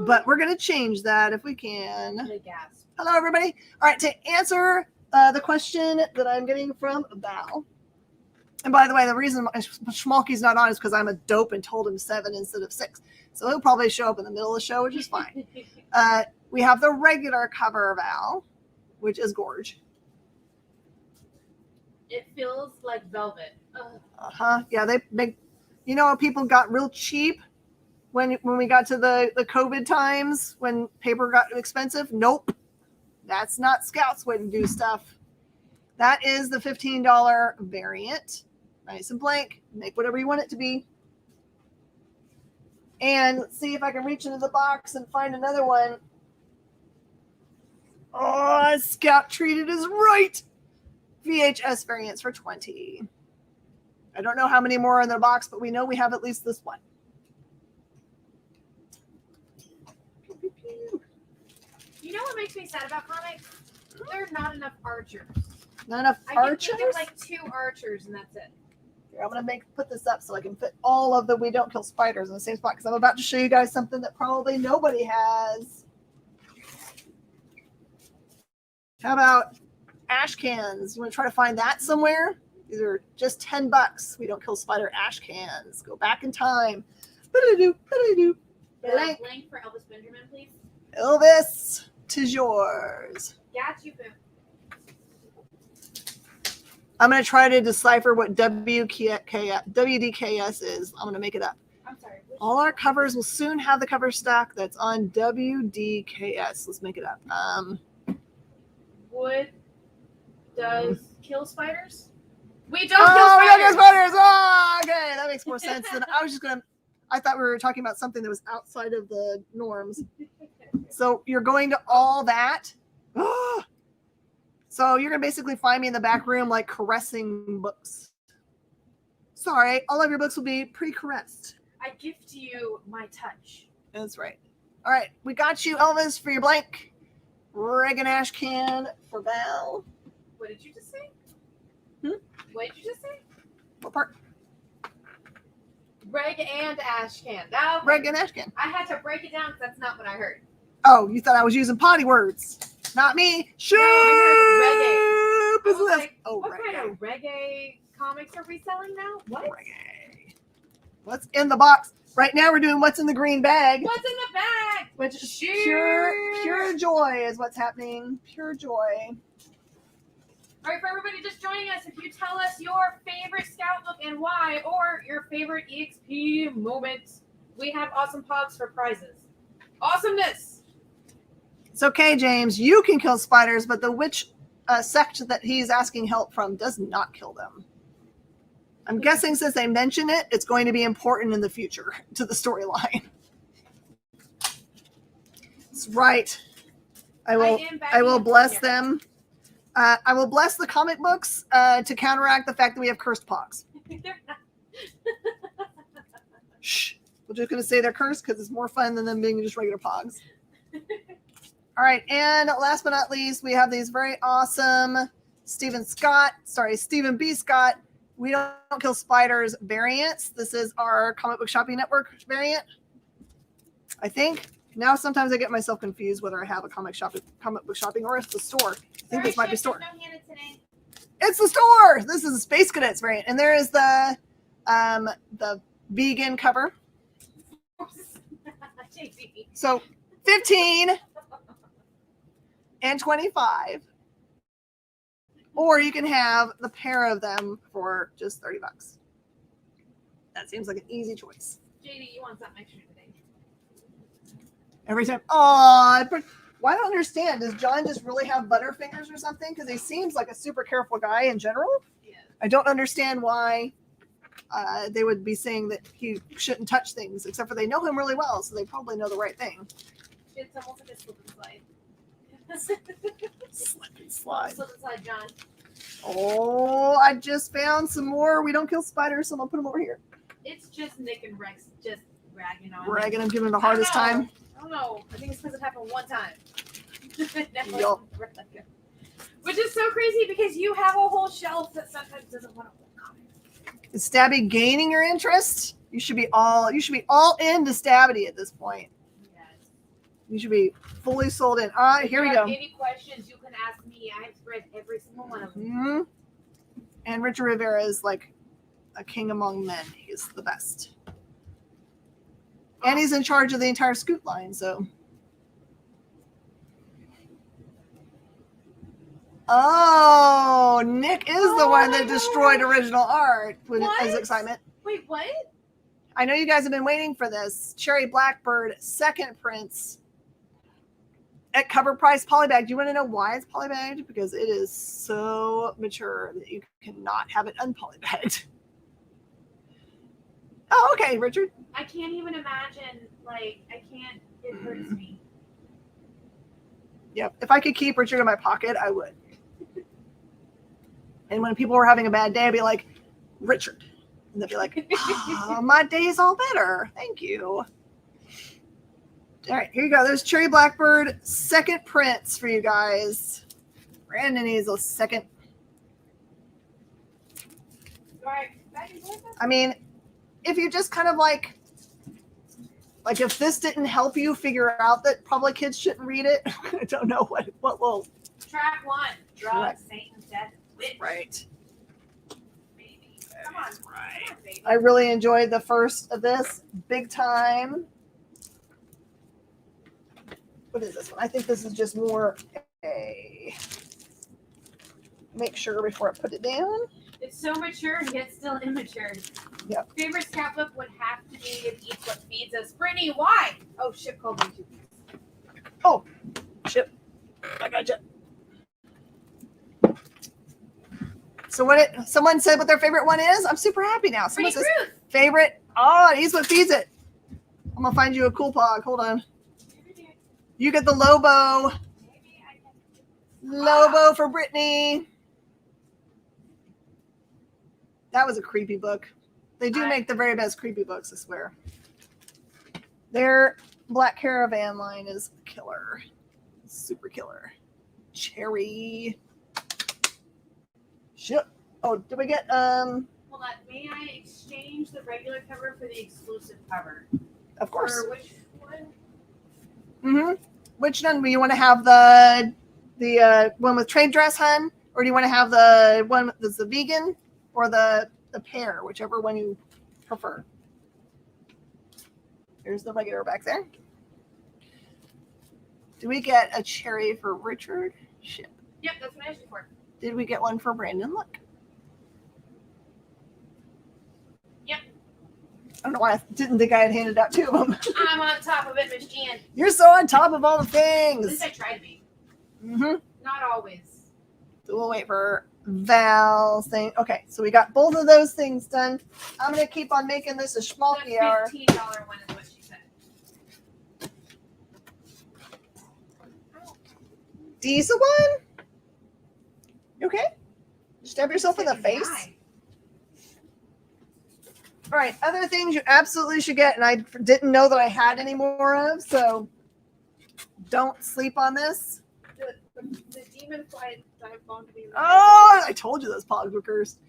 But we're going to change that if we can. Hello, everybody. All right, to answer the question that I'm getting from Val. And by the way, the reason Schmalky's not on is because I'm a dope and told him 7 instead of 6. So he'll probably show up in the middle of the show, which is fine. We have the regular cover Val, which is gorge. It feels like velvet. Yeah, they make. People got real cheap when we got to the COVID times when paper got expensive. Nope, that's not Scout's way to do stuff. That is the $15 variant. Nice and blank. Make whatever you want it to be. And let's see if I can reach into the box and find another one. Oh, Scout treated us right. VHS variants for $20. I don't know how many more are in the box, but we know we have at least this one. You know what makes me sad about comics? There are not enough archers. Not enough archers? I can think of like 2 archers and that's it. Here, I'm going to put this up so I can fit all of the We Don't Kill Spiders in the same spot, because I'm about to show you guys something that probably nobody has. How about ash cans? You want to try to find that somewhere? These are just $10. We Don't Kill Spider ash cans. Go back in time. Blank for Elvis Benjamin, please. Elvis, 'tis yours. Got you, boo. I'm going to try to decipher what WDKS is. I'm going to make it up. I'm sorry. All our covers will soon have the cover stock that's on WDKS. Let's make it up. Wood does kill spiders? We don't kill spiders! We don't kill spiders! Oh, okay. That makes more sense than I thought we were talking about something that was outside of the norms. So you're going to all that? So you're going to basically find me in the back room like caressing books. Sorry, all of your books will be pre-caressed. I gift you my touch. That's right. All right, we got you, Elvis, for your blank. Reagan ash can for Val. What did you just say? What did you just say? What part? Reg and ash can. Okay. Reg and ash can. I had to break it down because that's not what I heard. Oh, you thought I was using potty words. Not me. Shoot! I was like, what reggae. kind of reggae comics are we selling now? What? Reggae. What's in the box? Right now we're doing what's in the green bag. What's in the bag? Which is pure joy is what's happening. Pure joy. All right, for everybody just joining us, if you tell us your favorite Scout book and why, or your favorite EXP moment, we have awesome pogs for prizes. Awesomeness! It's okay, James. You can kill spiders, but the witch sect that he's asking help from does not kill them. I'm guessing since they mention it, it's going to be important in the future to the storyline. That's right. I will bless them. I will bless the comic books to counteract the fact that we have cursed pogs. Shh. We're just going to say they're cursed because it's more fun than them being just regular pogs. All right. And last but not least, we have these very awesome Stephen B. Scott We Don't Kill Spiders variants. This is our Comic Book Shopping Network variant, I think. Now sometimes I get myself confused whether I have a comic book shopping, or it's the store. I think this might be store. It's the store. This is a Space Cadets variant, and there is the vegan cover. So 15 and 25, or you can have the pair of them for just $30. That seems like an easy choice. JD, you want something extra today? Every time. Oh, well, I don't understand. Does John just really have butterfingers or something? Because he seems like a super careful guy in general. Yeah. I don't understand why they would be saying that he shouldn't touch things, except for they know him really well, so they probably know the right thing. It's almost like a slip and slide. Slip and slide. Slip and slide, John. Oh, I just found some more We Don't Kill Spiders, so I'm going to put them over here. It's just Nick and Rex just ragging on Ragging him, giving him the hardest time. I don't know. I think it's because it happened one time. Yup. Which is so crazy because you have a whole shelf that sometimes doesn't want to hold comics. Is Stabby gaining your interest? You should be all into Stabby at this point. Yes. You should be fully sold in. Here we go. Any questions you can ask me? I have read every single one of them. Mm-hmm. And Richard Rivera is like a king among men. He's the best. And he's in charge of the entire Scoot line, so. Oh, Nick is the one that destroyed original art with his excitement. Wait, what? I know you guys have been waiting for this. Cherry Blackbird, second prints at cover price, polybagged. Do you want to know why it's polybagged? Because it is so mature that you cannot have it unpolybagged. Oh, okay, Richard. I can't even imagine. Like, I can't. It hurts me. Yep. If I could keep Richard in my pocket, I would. And when people were having a bad day, I'd be like, Richard. And they'd be like, oh, my day's all better. Thank you. All right, here you go. There's Cherry Blackbird, second prints for you guys. Brandon needs a second. All right. I mean, if you just kind of like if this didn't help you figure out that probably kids shouldn't read it, I don't know what will. Track 1, drugs, Satan, death, witch. Right. Baby. Come on. Right. Come on, baby. I really enjoyed the first of this, big time. What is this one? I think this is just more a make sure before I put it down. It's so mature yet still immature. Yep. Favorite scrapbook would have to be It Eats What Feeds Us. Brittany, why? Oh, ship called me too. Oh, ship. I gotcha. So someone said what their favorite one is? I'm super happy now. Someone says favorite. Oh, It Eats What Feeds It. I'm going to find you a cool pog. Hold on. You get the Lobo. Lobo for Brittany. That was a creepy book. They do make the very best creepy books, I swear. Their Black Caravan line is killer. Super killer. Cherry. Shit. Oh, did we get Hold on. May I exchange the regular cover for the exclusive cover? Of course. For which one? Mm-hmm. Which one? Do you want to have the one with trade dress, hun? Or do you want to have the one that's the vegan? Or the pear, whichever one you prefer. Here's the regular back there. Did we get a cherry for Richard? Ship. Yep, that's what I asked you for. Did we get one for Brandon? Look. Yep. I don't know why I didn't think I had handed out two of them. I'm on top of it, Miss Jan. You're so on top of all the At things. least I tried to be. Mm-hmm. Not always. So we'll wait for Val saying, okay, so we got both of those things done. I'm going to keep on making this a schmalky hour. The $15 one is what she said. Diesel one? You okay? Stab yourself in the face? All right, other things you absolutely should get, and I didn't know that I had any more of, so don't sleep on this. The demon fly dive bombed me. Oh, I told you those pogs were cursed.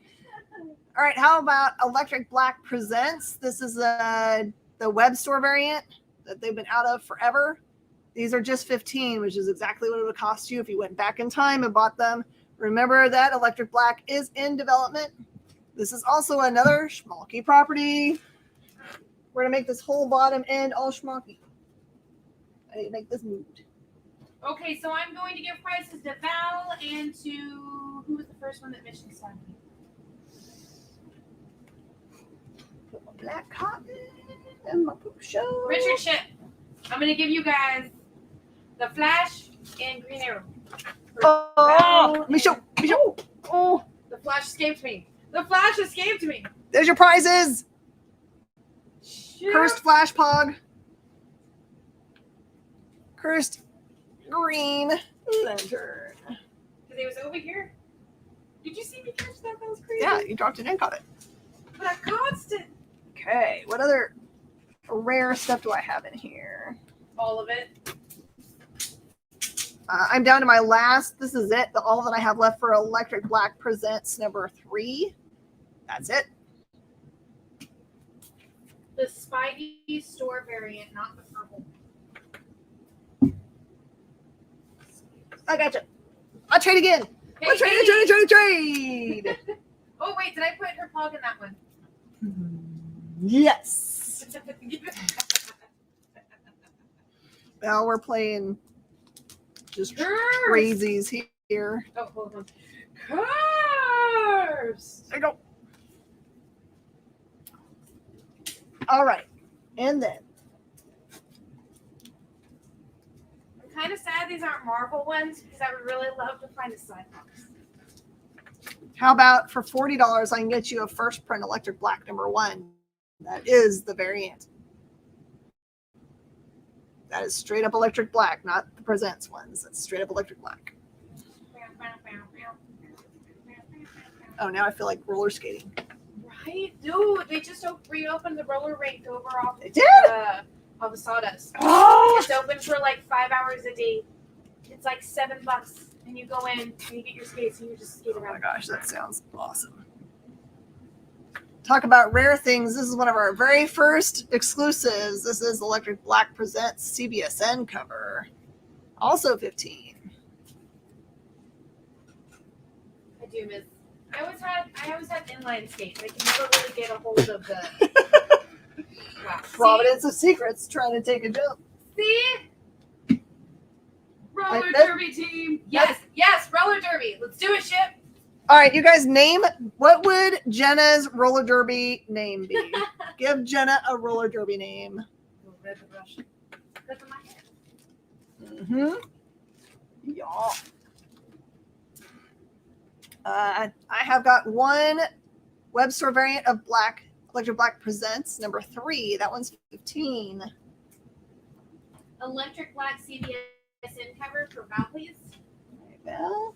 All right, how about Electric Black Presents? This is the web store variant that they've been out of forever. These are just $15, which is exactly what it would cost you if you went back in time and bought them. Remember that Electric Black is in development. This is also another Schmalky property. We're going to make this whole bottom end all Schmalky. I need to make this move. Okay, so I'm going to give prizes to Val and to... Who was the first one that Mission signed? Put my black cotton and my poop show. Richard Ship. I'm going to give you guys the Flash and Green Arrow. Oh, me show. Oh, the Flash escaped me. The Flash escaped me. There's your prizes. Shit. Cursed Flash Pog. Cursed Green Lantern. Because he was over here. Did you see me catch that? That was crazy. Yeah, you dropped it and caught it. But I caught it. Okay, what other rare stuff do I have in here? All of it. I'm down to my last. This is it. All that I have left for Electric Black Presents number 3. That's it. The Spidey store variant, not the purple. I gotcha. I'll trade again. Hey, I'll trade. Oh, wait. Did I put her pog in that one? Yes. Now we're playing just crazies here. Oh, hold on. Curse! There you go. All right. And then. I'm kind of sad these aren't Marvel ones because I would really love to find a Cyclops. How about for $40, I can get you a first print Electric Black number 1. That is the variant. That is straight up Electric Black, not the Presents ones. That's straight up Electric Black. Oh, now I feel like roller skating. Right? Dude, they just reopened the roller rink over off They did? of the Sawdust. Oh! It's open for like 5 hours a day. It's like $7. And you go in and you get your skates and you just skate Oh my around. gosh, that sounds awesome. Talk about rare things. This is one of our very first exclusives. This is Electric Black Presents CBSN cover. Also 15. I do miss. I always had inline skates. I can never really get a hold of the. Wow. Providence of Secrets trying to take a jump. See? Roller Like that- derby team. Yes, roller derby. Let's do it, Ship. All right, you guys name, what would Jenna's roller derby name be? Give Jenna a roller derby name. Red the brush. That's in my hair. Mm-hmm. Yeah. I have got one web store variant of Electric Black Presents number 3. That one's 15. Electric Black CBSN cover for Val, please. Well,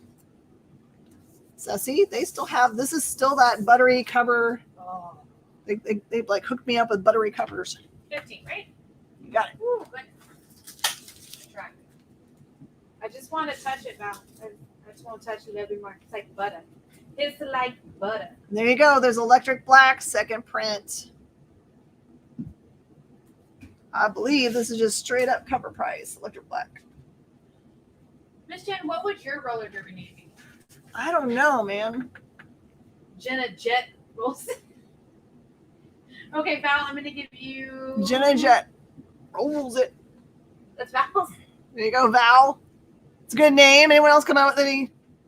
so see, they still have, this is still that buttery cover. Oh. They like hooked me up with buttery covers. 15, right? You got it. Ooh, good. Try. I just want to touch it, Val. I just want to touch it every more. It's like butter. It's like butter. There you go. There's Electric Black second print. I believe this is just straight up cover price, Electric Black. Miss Jen, what would your roller derby name be? I don't know, man. Jenna Jet Wilson. Okay, Val, I'm going to give you... Jenna Jet rolls it. That's Val's. There you go, Val. It's a good name. Anyone else come out with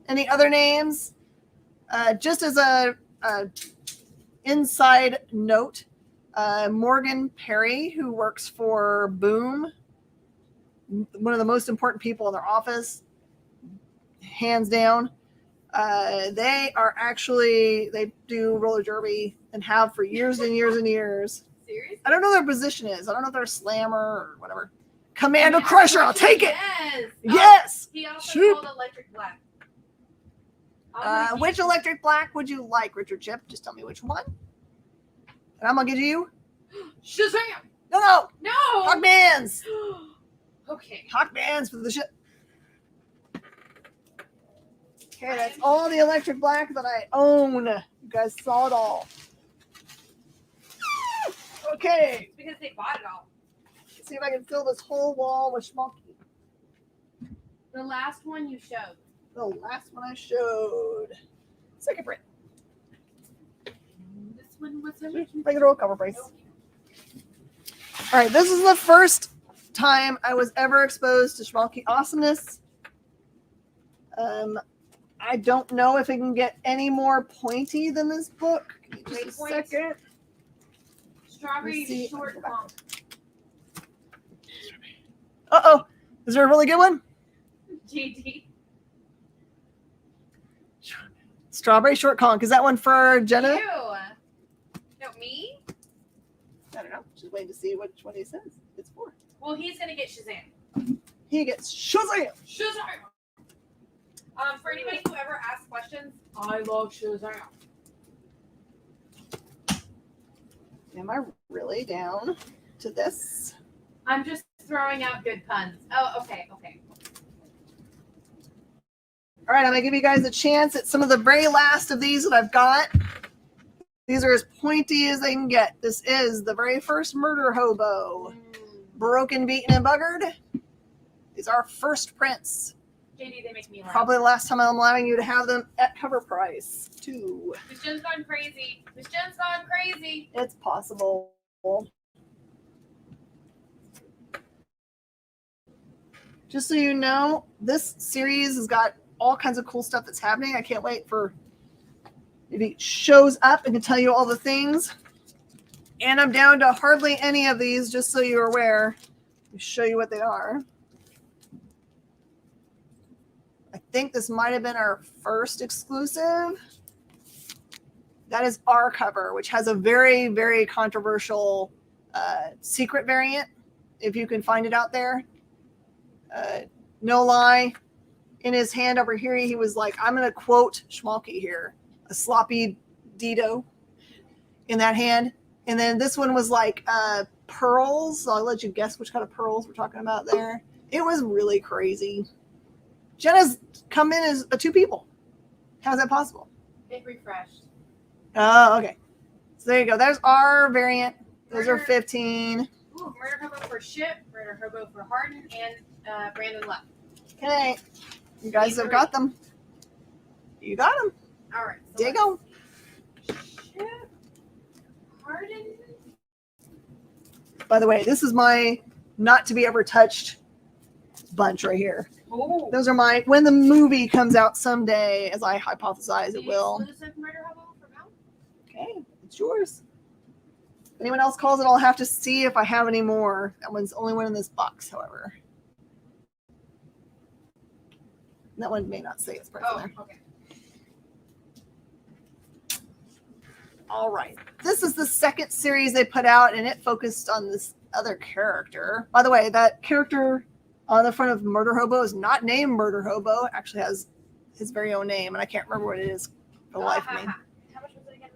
any other names? Just as a inside note, Morgan Perry, who works for Boom, one of the most important people in their office, hands down. They do roller derby and have for years and years and years. Seriously? I don't know what their position is. I don't know if they're a slammer or whatever. Commando Crusher, I'll take it. Yes. Yes. He also Shoot. called Electric Black. Which Electric Black would you like, Richard Chip? Just tell me which one. And I'm going to give you. Shazam! No. No! Hawkman's. Okay. Hawkman's for the ship. Okay, that's all the Electric Black that I own. You guys saw it all. Okay. It's because they bought it all. Let's see if I can fill this whole wall with Schmalky. The last one you showed. The last one I showed. Second print. This one was Regular old cover price. All right, this is the first time I was ever exposed to Schmalky awesomeness. I don't know if it can get any more pointy than this book. Just a second. Strawberry short conk. Uh-oh. Is there a really good one? JD. Strawberry short conk. Is that one for Jenna? You. No, me? I don't know. Just waiting to see which one he says it's for. Well, he's going to get Shazam. He gets Shazam. Shazam! For anybody who ever asks questions, I love Shazam. Am I really down to this? I'm just throwing out good puns. Oh, okay. All right, I'm going to give you guys a chance at some of the very last of these that I've got. These are as pointy as they can get. This is the very first Murder Hobo. Broken, beaten, and buggered. These are first prints. JD, they make me laugh. Probably the last time I'm allowing you to have them at cover price, too. Miss Jen's gone crazy. Miss Jen's gone crazy. It's possible. Just so you know, this series has got all kinds of cool stuff that's happening. I can't wait for if it shows up and can tell you all the things. And I'm down to hardly any of these, just so you're aware. Let me show you what they are. I think this might have been our first exclusive. That is our cover, which has a very, very controversial secret variant, if you can find it out there. No lie. In his hand over here, he was like, I'm going to quote Schmalky here, a sloppy Dido in that hand. And then this one was like pearls. So I'll let you guess which kind of pearls we're talking about there. It was really crazy. Jenna's come in as two people. How's that possible? It refreshed. Oh, okay. So there you go. There's our variant. Those are 15. Ooh, Murder Hobo for Ship, Murder Hobo for Harden, and Brandon left. Okay. You guys have got them. You got them. All right. So there you go. Ship, Harden. By the way, this is my not to be ever touched bunch right here. Ooh. Those are my, when the movie comes out someday, as I hypothesize it will. Exclusive Murder Hobo for Mel? Okay, it's yours. If anyone else calls it, I'll have to see if I have any more. That one's the only one in this box, however. That one may not say its price on there. Okay. All right. This is the second series they put out, and it focused on this other character. By the way, that character on the front of Murder Hobo is not named Murder Hobo. It actually has his very own name, and I can't remember what it is for the life of me. How much was it again?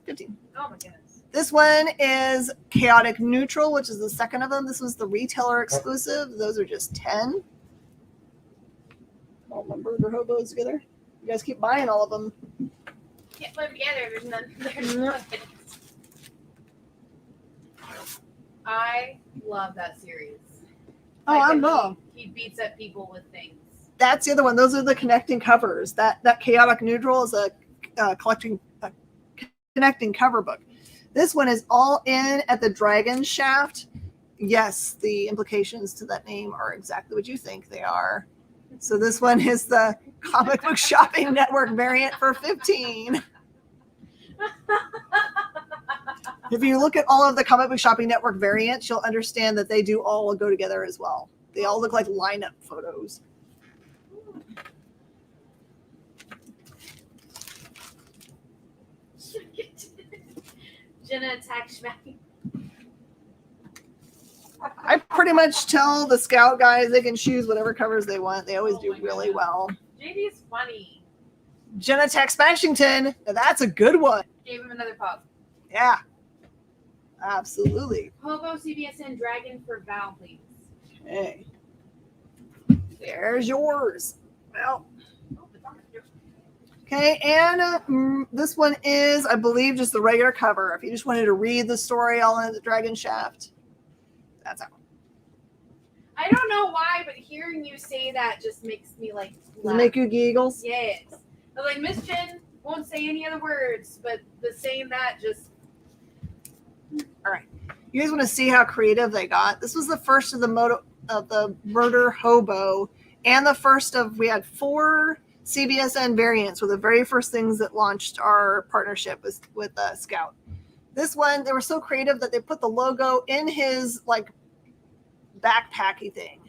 15. Oh my goodness. This one is Chaotic Neutral, which is the second of them. This was the retailer exclusive. Those are just 10. All my Murder Hobos together. You guys keep buying all of them. Can't put them together. There's none. There's none. I love that series. Oh, I know. He beats up people with things. That's the other one. Those are the connecting covers. That Chaotic Neutral is a connecting cover book. This one is all in at the Dragon Shaft. Yes, the implications to that name are exactly what you think they are. So this one is the Comic Book Shopping Network variant for 15. If you look at all of the Comic Book Shopping Network variants, you'll understand that they do all go together as well. They all look like lineup photos. Jenna attacks Schmacky. I pretty much tell the scout guys they can choose whatever covers they want. They always do really well. JD's funny. Jenna Tex Bashington. Now that's a good one. Gave him another pug. Yeah. Absolutely. Hobo CBSN Dragon for Val, please. Okay. There's yours. Well. Okay, and this one is, I believe, just the regular cover. If you just wanted to read the story all in the Dragon Shaft, that's how. I don't know why, but hearing you say that just makes me like laugh. Make you giggles? Yes. But like Miss Jen won't say any other words, but the saying that just. All right. You guys want to see how creative they got? This was the first of the Murder Hobo, and the first of, we had 4 CBSN variants were the very first things that launched our partnership with Scout. This one, they were so creative that they put the logo in his like backpacky thing.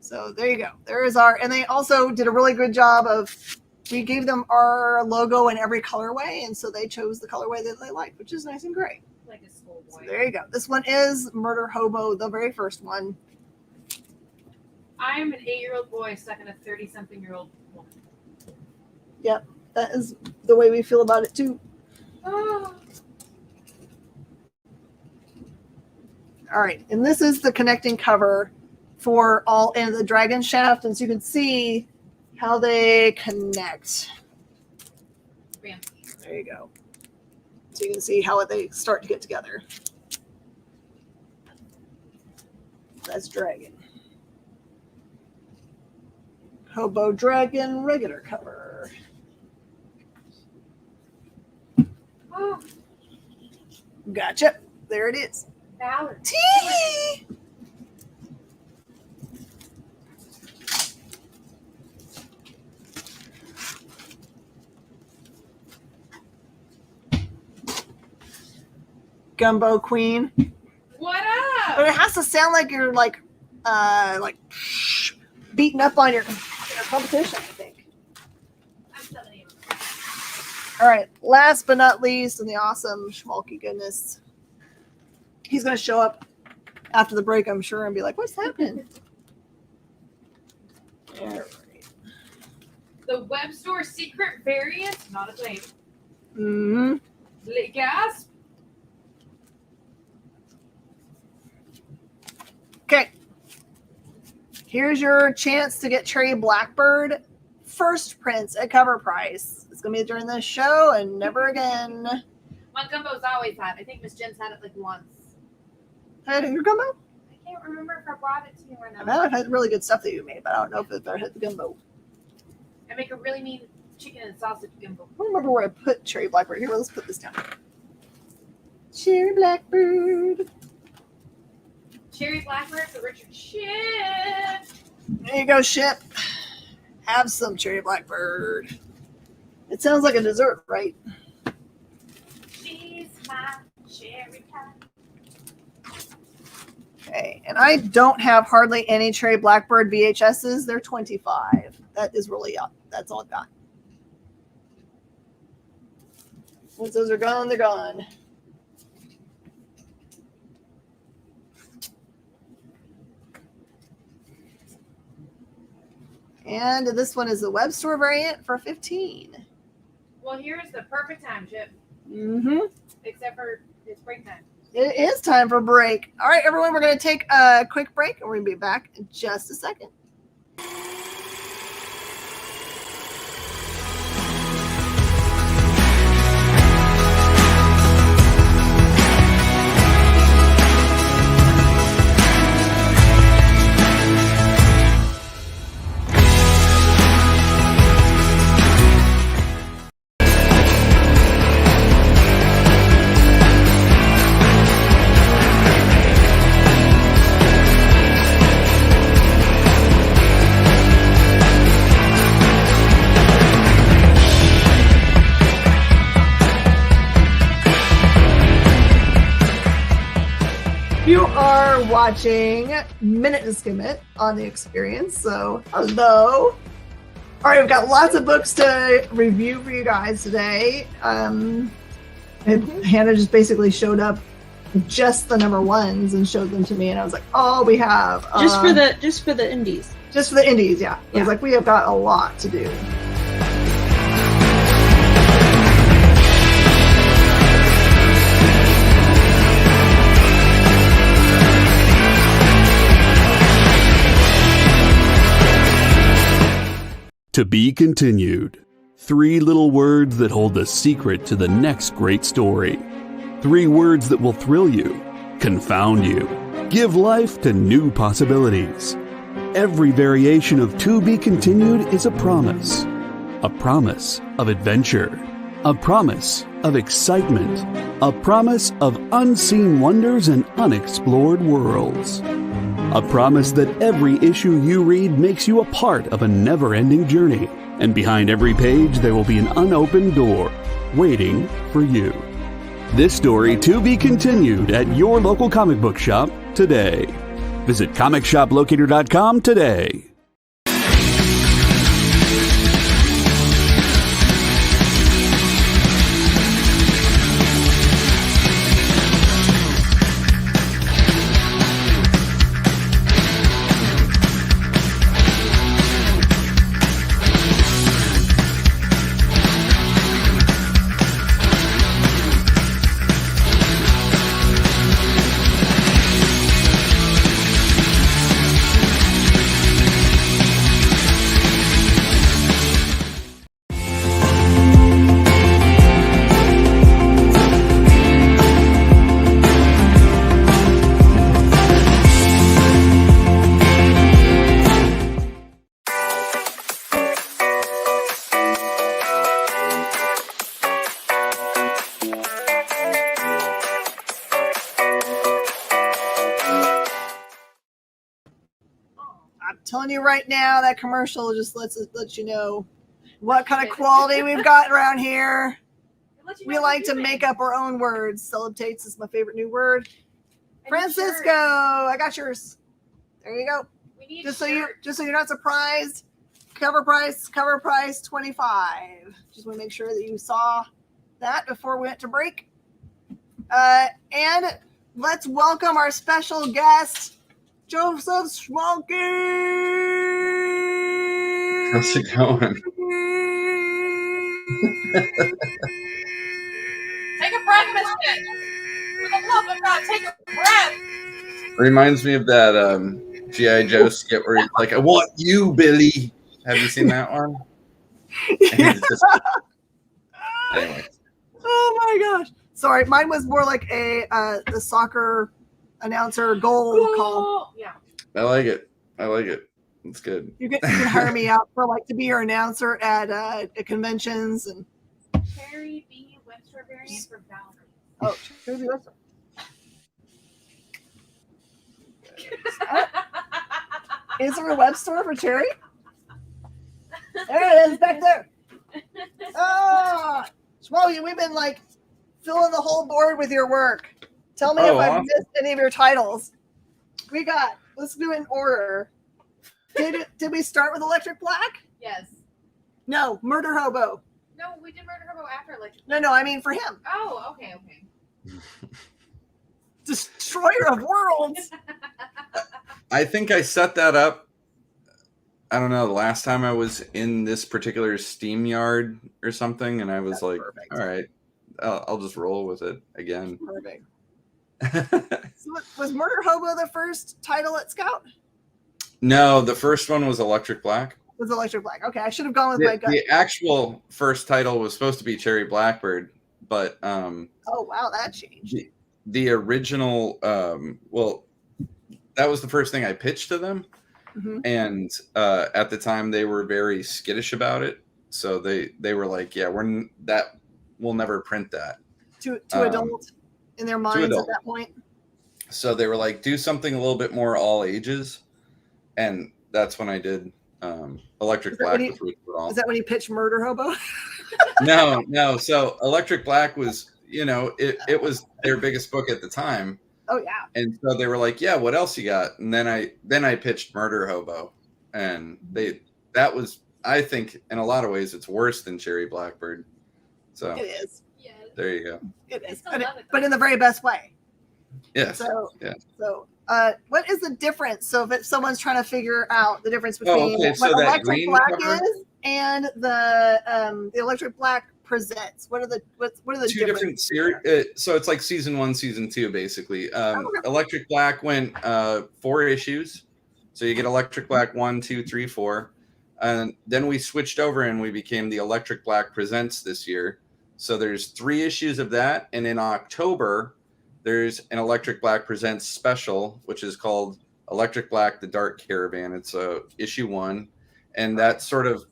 So there you go. There is our, and they also did a really good job of, we gave them our logo in every colorway, and so they chose the colorway that they liked, which is nice and great. Like a schoolboy. So there you go. This one is Murder Hobo, the very first one. I'm an 8-year-old boy stuck in a 30-something-year-old woman. Yep, that is the way we feel about it too. Oh. All right, and this is the connecting cover for all in the Dragon Shaft, and so you can see how they connect. Bam. There you go. So you can see how they start to get together. That's Dragon. Hobo Dragon regular cover. Oh, Gotcha. There it is. Ballard. Tee! Gumbo Queen. What up? But it has to sound like you're like beating up on your competition, I think. I'm 70. All right, last but not least, in the awesome schmalky goodness, he's going to show up after the break, I'm sure, and be like, "What's happening?" All right. The web store secret variant, not a thing. Mm-hmm. Gasp. Okay. Here's your chance to get Cherry Blackbird first prints at cover price. It's going to be during this show and never again. My gumbo's always had. I think Miss Jen's had it like once. Had your gumbo? I can't remember if I brought it to you or not. I've had really good stuff that you made, but I don't know if I had the gumbo. I make a really mean chicken and sausage gumbo. I don't remember where I put Cherry Blackbird. Here, let's put this down. Cherry Blackbird. Cherry Blackbird for Richard Ship. There you go, Ship. Have some Cherry Blackbird. It sounds like a dessert, right? She's my cherry pie. Okay, and I don't have hardly any Cherry Blackbird VHSs. They're 25. That is really up. That's all I've got. Once those are gone, they're gone. And this one is the web store variant for 15. Well, here's the perfect time, Chip. Mm-hmm. Except for it's break time. It is time for break. All right, everyone, we're going to take a quick break, and we're going to be back in just a second. You are watching Minute to Skim It on The Experience, so hello. All right, we've got lots of books to review for you guys today. And Hannah just basically showed up just the number ones and showed them to me, and I was like, oh, we have. Just for the indies. Just for the indies, yeah. I was like, we have got a lot to do. To be continued. 3 little words that hold the secret to the next great story. 3 words that will thrill you, confound you, give life to new possibilities. Every variation of To Be Continued is a promise of adventure, a promise of excitement, a promise of unseen wonders and unexplored worlds. A promise that every issue you read makes you a part of a never-ending journey, and behind every page there will be an unopened door waiting for you. This story to be continued at your local comic book shop today. Visit comicshoplocator.com today. Telling you right now, that commercial just lets you know what kind of quality we've got around here. We like to make up our own words. Celebrates is my favorite new word. Francisco, I got yours. There you go. Just so you're not surprised. Cover price $25. Just want to make sure that you saw that before we went to break. And let's welcome our special guest, Joseph Schmalke. How's it going? Take a breath, Mister. For the love of God, take a breath. Reminds me of that G.I. Joe skit where he's like, I want you, Billy. Have you seen that one? Yeah. Anyway. Oh my gosh. Sorry, mine was more like the soccer announcer goal call. Yeah. I like it. It's good. You can hire me out for to be your announcer at conventions and Cherry B. Webster variant for Valerie. Oh, Cherry B. Webster. Is there a web store for Cherry? There it is, back there. Oh, Schmalke, we've been filling the whole board with your work. Tell me if I've missed any of your titles. Let's do it in order. Did we start with Electric Black? Yes. No, Murder Hobo. No, we did Murder Hobo after Electric. No, I mean for him. Oh, okay. Destroyer of Worlds. I think I set that up. I don't know. The last time I was in this particular Steam yard or something, and I was perfect. All right, I'll just roll with it again. Perfect. So was Murder Hobo the first title at Scout? No, the first one was Electric Black. Was Electric Black. Okay, I should have gone with my gut. The actual first title was supposed to be Cherry Blackbird, but oh wow, that changed. The original that was the first thing I pitched to them. Mm-hmm. And at the time they were very skittish about it, so they were like, yeah, we'll never print that. Too adult in their minds at that point. So they were like, do something a little bit more all ages, and that's when I did Electric Black. Is that when you pitched Murder Hobo? No. So Electric Black was, it was their biggest book at the time. Oh yeah. And so they were like, yeah, what else you got? And then I pitched Murder Hobo, and that was, I think in a lot of ways it's worse than Cherry Blackbird. So it is. Yeah. There you go. It is. But in the very best way. Yes. So what is the difference? So if someone's trying to figure out the difference between what Electric Black is and the Electric Black Presents, what are the two different series? So it's like season 1, season 2, basically. Electric Black went 4 issues, so you get Electric Black 1, 2, 3, 4. And then we switched over and we became the Electric Black Presents this year. So there's 3 issues of that. And in October, there's an Electric Black Presents special, which is called Electric Black, The Dark Caravan. It's issue 1. And that sort of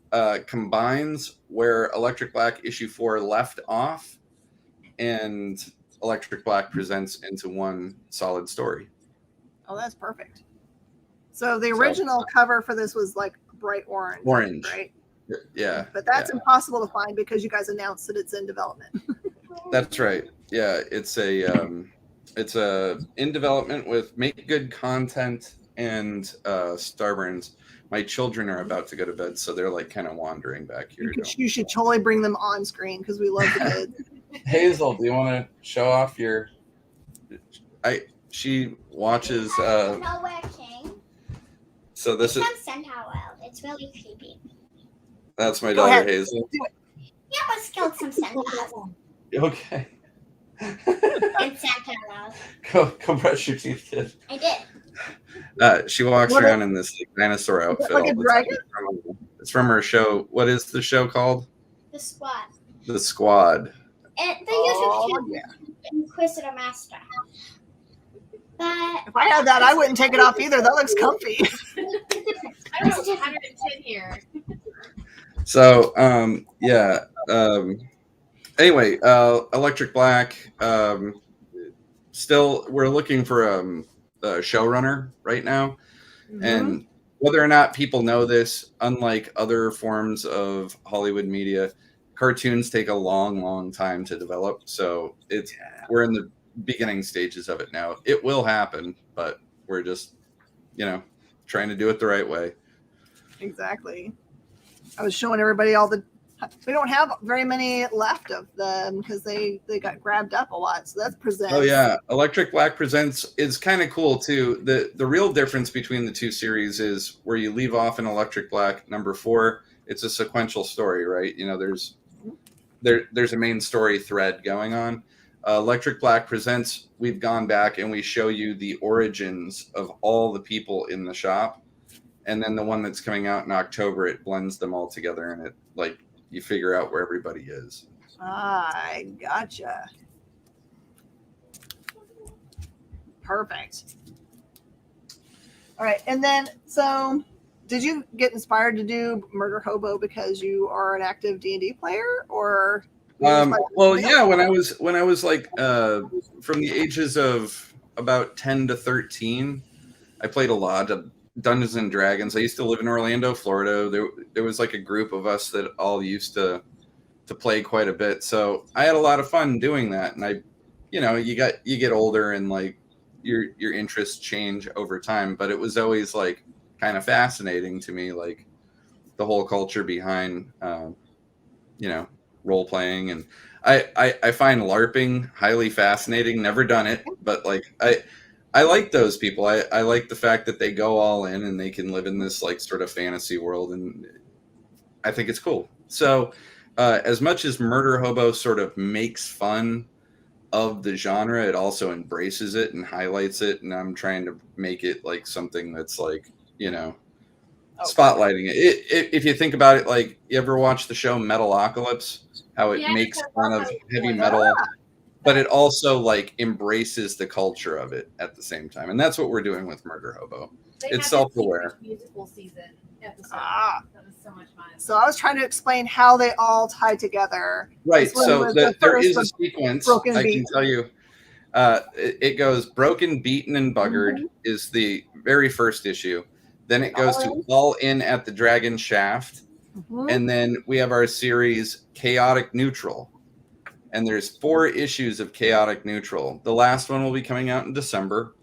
combines where Electric Black issue 4 left off and Electric Black Presents into one solid story. Oh, that's perfect. So the original cover for this was like bright orange, right? Yeah. But that's impossible to find because you guys announced that it's in development. That's right. Yeah, it's a in development with Make Good Content and Starburns. My children are about to go to bed, so they're like kind of wandering back here. You should totally bring them on screen because we love the kids. Hazel, do you want to show off your? She watches. So this is. It's really creepy. That's my daughter Hazel. Yeah, let's kill some Santa. Okay. And Santa Claus. Go brush your teeth, kid. I did. She walks around in this dinosaur outfit. Like a dragon? It's from her show. What is the show called? The Squad. The Squad. And the YouTube channel, Inquisitor Master. But if I had that, I wouldn't take it off either. That looks comfy. I don't know, 110 here. So, anyway, Electric Black. Still, we're looking for a showrunner right now. Mm-hmm. And whether or not people know this, unlike other forms of Hollywood media, cartoons take a long, long time to develop. So we're in the beginning stages of it now. It will happen, but we're just, trying to do it the right way. Exactly. I was showing everybody we don't have very many left of them because they got grabbed up a lot. So that's Presents. Oh yeah. Electric Black Presents is kind of cool too. The real difference between the 2 series is where you leave off in Electric Black number 4, it's a sequential story, right? There's a main story thread going on. Electric Black Presents, we've gone back and we show you the origins of all the people in the shop. And then the one that's coming out in October, it blends them all together and it you figure out where everybody is. I gotcha. Perfect. All right. And then, so did you get inspired to do Murder Hobo because you are an active D&D player or? Well, yeah, when I was like from the ages of about 10 to 13, I played a lot of Dungeons and Dragons. I used to live in Orlando, Florida. There was like a group of us that all used to play quite a bit. So I had a lot of fun doing that. And you get older and like your interests change over time, but it was always like kind of fascinating to me, like the whole culture behind role playing. And I find LARPing highly fascinating. Never done it, but like I like those people. I like the fact that they go all in and they can live in this like sort of fantasy world, and I think it's cool. So as much as Murder Hobo sort of makes fun of the genre, it also embraces it and highlights it, and I'm trying to make it like something that's like, spotlighting it. If you think about it, like you ever watch the show Metalocalypse, how it makes fun of heavy metal, but it also like embraces the culture of it at the same time. And that's what we're doing with Murder Hobo. It's self-aware. Musical season episode. That was so much fun. So I was trying to explain how they all tie together. Right. So there is a sequence. I can tell you. It goes Broken, Beaten, and Buggered is the very first issue. Then it goes to All In at the Dragon Shaft. And then we have our series Chaotic Neutral. And there's 4 issues of Chaotic Neutral. The last one will be coming out in December.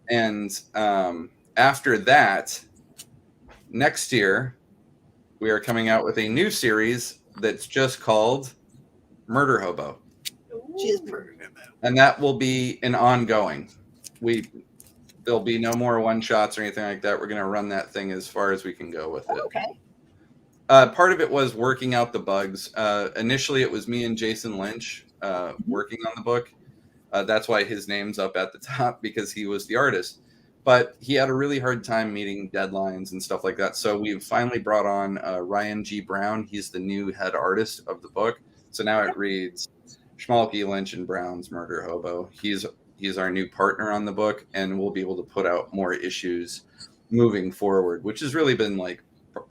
And after that, next year, we are coming out with a new series that's just called Murder Hobo. And that will be an ongoing. There'll be no more one-shots or anything like that. We're going to run that thing as far as we can go with it. Okay. Part of it was working out the bugs. Initially, it was me and Jason Lynch working on the book. That's why his name's up at the top, because he was the artist. but he had a really hard time meeting deadlines and stuff like that. So we've finally brought on Ryan G. Brown. He's the new head artist of the book. So now it reads Schmalke, Lynch, and Brown's Murder Hobo. He's our new partner on the book, and we'll be able to put out more issues moving forward, which has really been like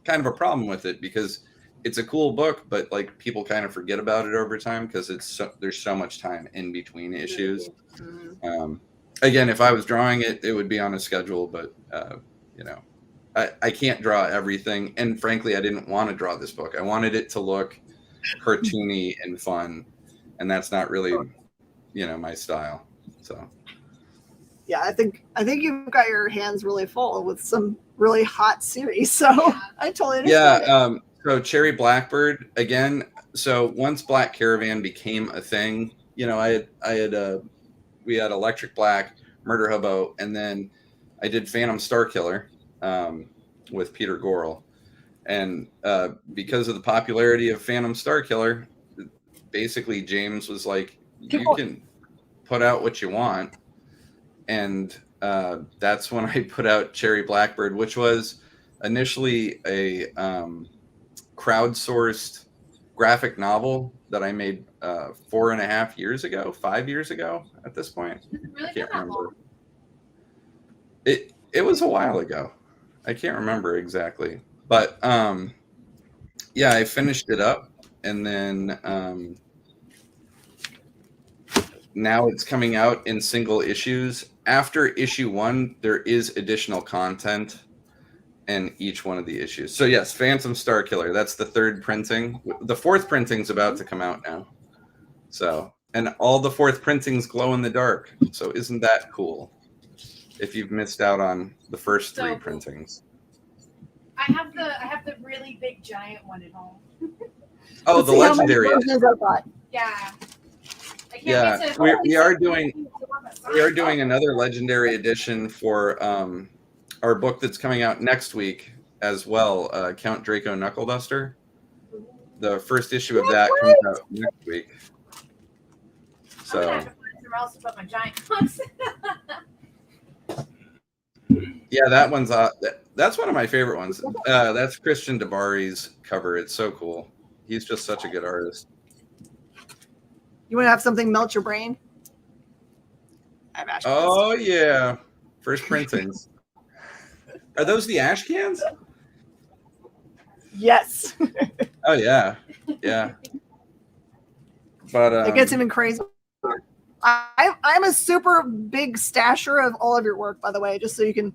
kind of a problem with it, because it's a cool book, but like people kind of forget about it over time because there's so much time in between issues. Again, if I was drawing it, it would be on a schedule, but you know, I can't draw everything, and frankly, I didn't want to draw this book. I wanted it to look cartoony and fun, and that's not really, you know, my style. So yeah, I think you've got your hands really full with some really hot series. So I totally understand. Yeah. So Cherry Blackbird again. So once Black Caravan became a thing, you know, we had Electric Black, Murder Hobo, and then I did Phantom Starkiller with Peter Gorel. And because of the popularity of Phantom Starkiller, basically James was like, you can put out what you want. And that's when I put out Cherry Blackbird, which was initially a crowdsourced graphic novel that I made 5 years ago at this point. Really, I can't remember. It was a while ago. I can't remember exactly. But yeah, I finished it up, and then now it's coming out in single issues. After issue 1, there is additional content in each one of the issues. So yes, Phantom Starkiller, that's the 3rd printing. The 4th printing's about to come out now. So, and all the 4th printings glow in the dark. So isn't that cool? If you've missed out on the first 3 printings. I have the really big giant one at home. Oh, the legendary. Yeah. Yeah, we are doing another legendary edition for our book that's coming out next week as well, Count Draco Knuckle Duster. The first issue of that comes out next week. So I'm gonna have to find somewhere else to put my giant books. yeah, that one's that's one of my favorite ones. That's Christian Dabari's cover. It's so cool. He's just such a good artist. You want to have something melt your brain? I have ash cans. Oh yeah, first printings. Are those the ash cans? Yes. Oh yeah, yeah. But it gets even crazier. I'm a super big stasher of all of your work, by the way, just so you're going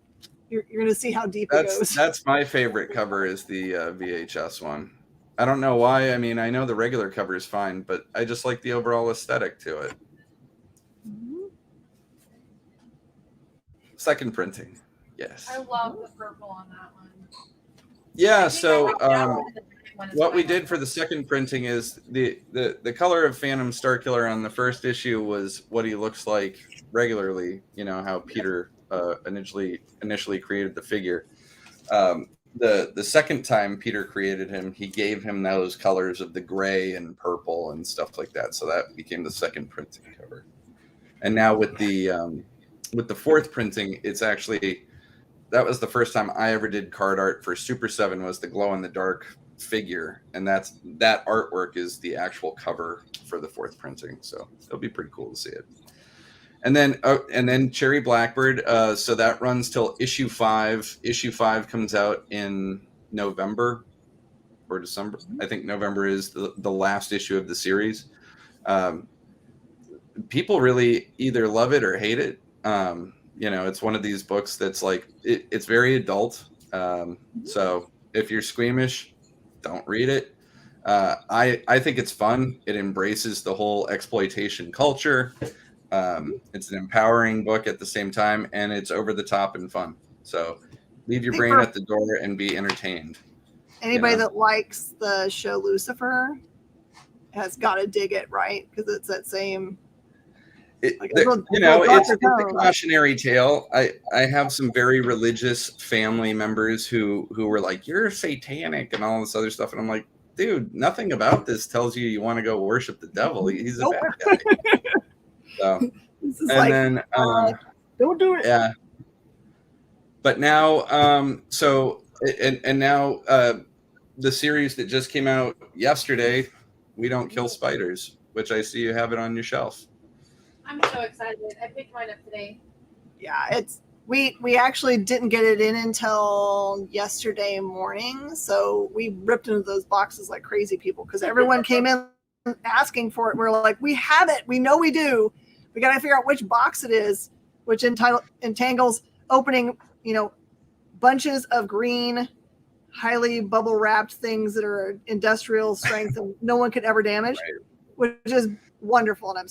to see how deep it goes. That's my favorite cover is the VHS one. I don't know why. I mean, I know the regular cover is fine, but I just like the overall aesthetic to it. Mm-hmm. Second printing. Yes. I love the purple on that one. Yeah, so what we did for the second printing is the color of Phantom Starkiller on the first issue was what he looks like regularly, you know, how Peter initially created the figure. The second time Peter created him, he gave him those colors of the gray and purple and stuff like that. So that became the second printing cover. And now with the fourth printing, it's actually, that was the first time I ever did card art for Super 7 was the glow in the dark figure. And that artwork is the actual cover for the fourth printing. So it'll be pretty cool to see it. And then Cherry Blackbird. So that runs till issue 5. Issue 5 comes out in November or December. I think November is the last issue of the series. People really either love it or hate it. You know, it's one of these books that's like, it's very adult. So if you're squeamish, don't read it. I think it's fun. It embraces the whole exploitation culture. It's an empowering book at the same time, and it's over the top and fun. So leave your brain at the door and be entertained. Anybody that likes the show Lucifer has got to dig it, right? Because it's that same... it's a cautionary tale. I have some very religious family members who were like, you're satanic and all this other stuff. And I'm like, dude, nothing about this tells you want to go worship the devil. He's a bad guy. So, and then don't do it. Yeah. But now, now the series that just came out yesterday, We Don't Kill Spiders, which I see you have it on your shelf. I'm so excited. I picked mine up today. Yeah, we actually didn't get it in until yesterday morning, so we ripped into those boxes like crazy people because everyone came in asking for it. We're like, we have it. We know we do. We got to figure out which box it is, which entangles opening, bunches of green, highly bubble wrapped things that are industrial strength and no one could ever damage, which is wonderful. And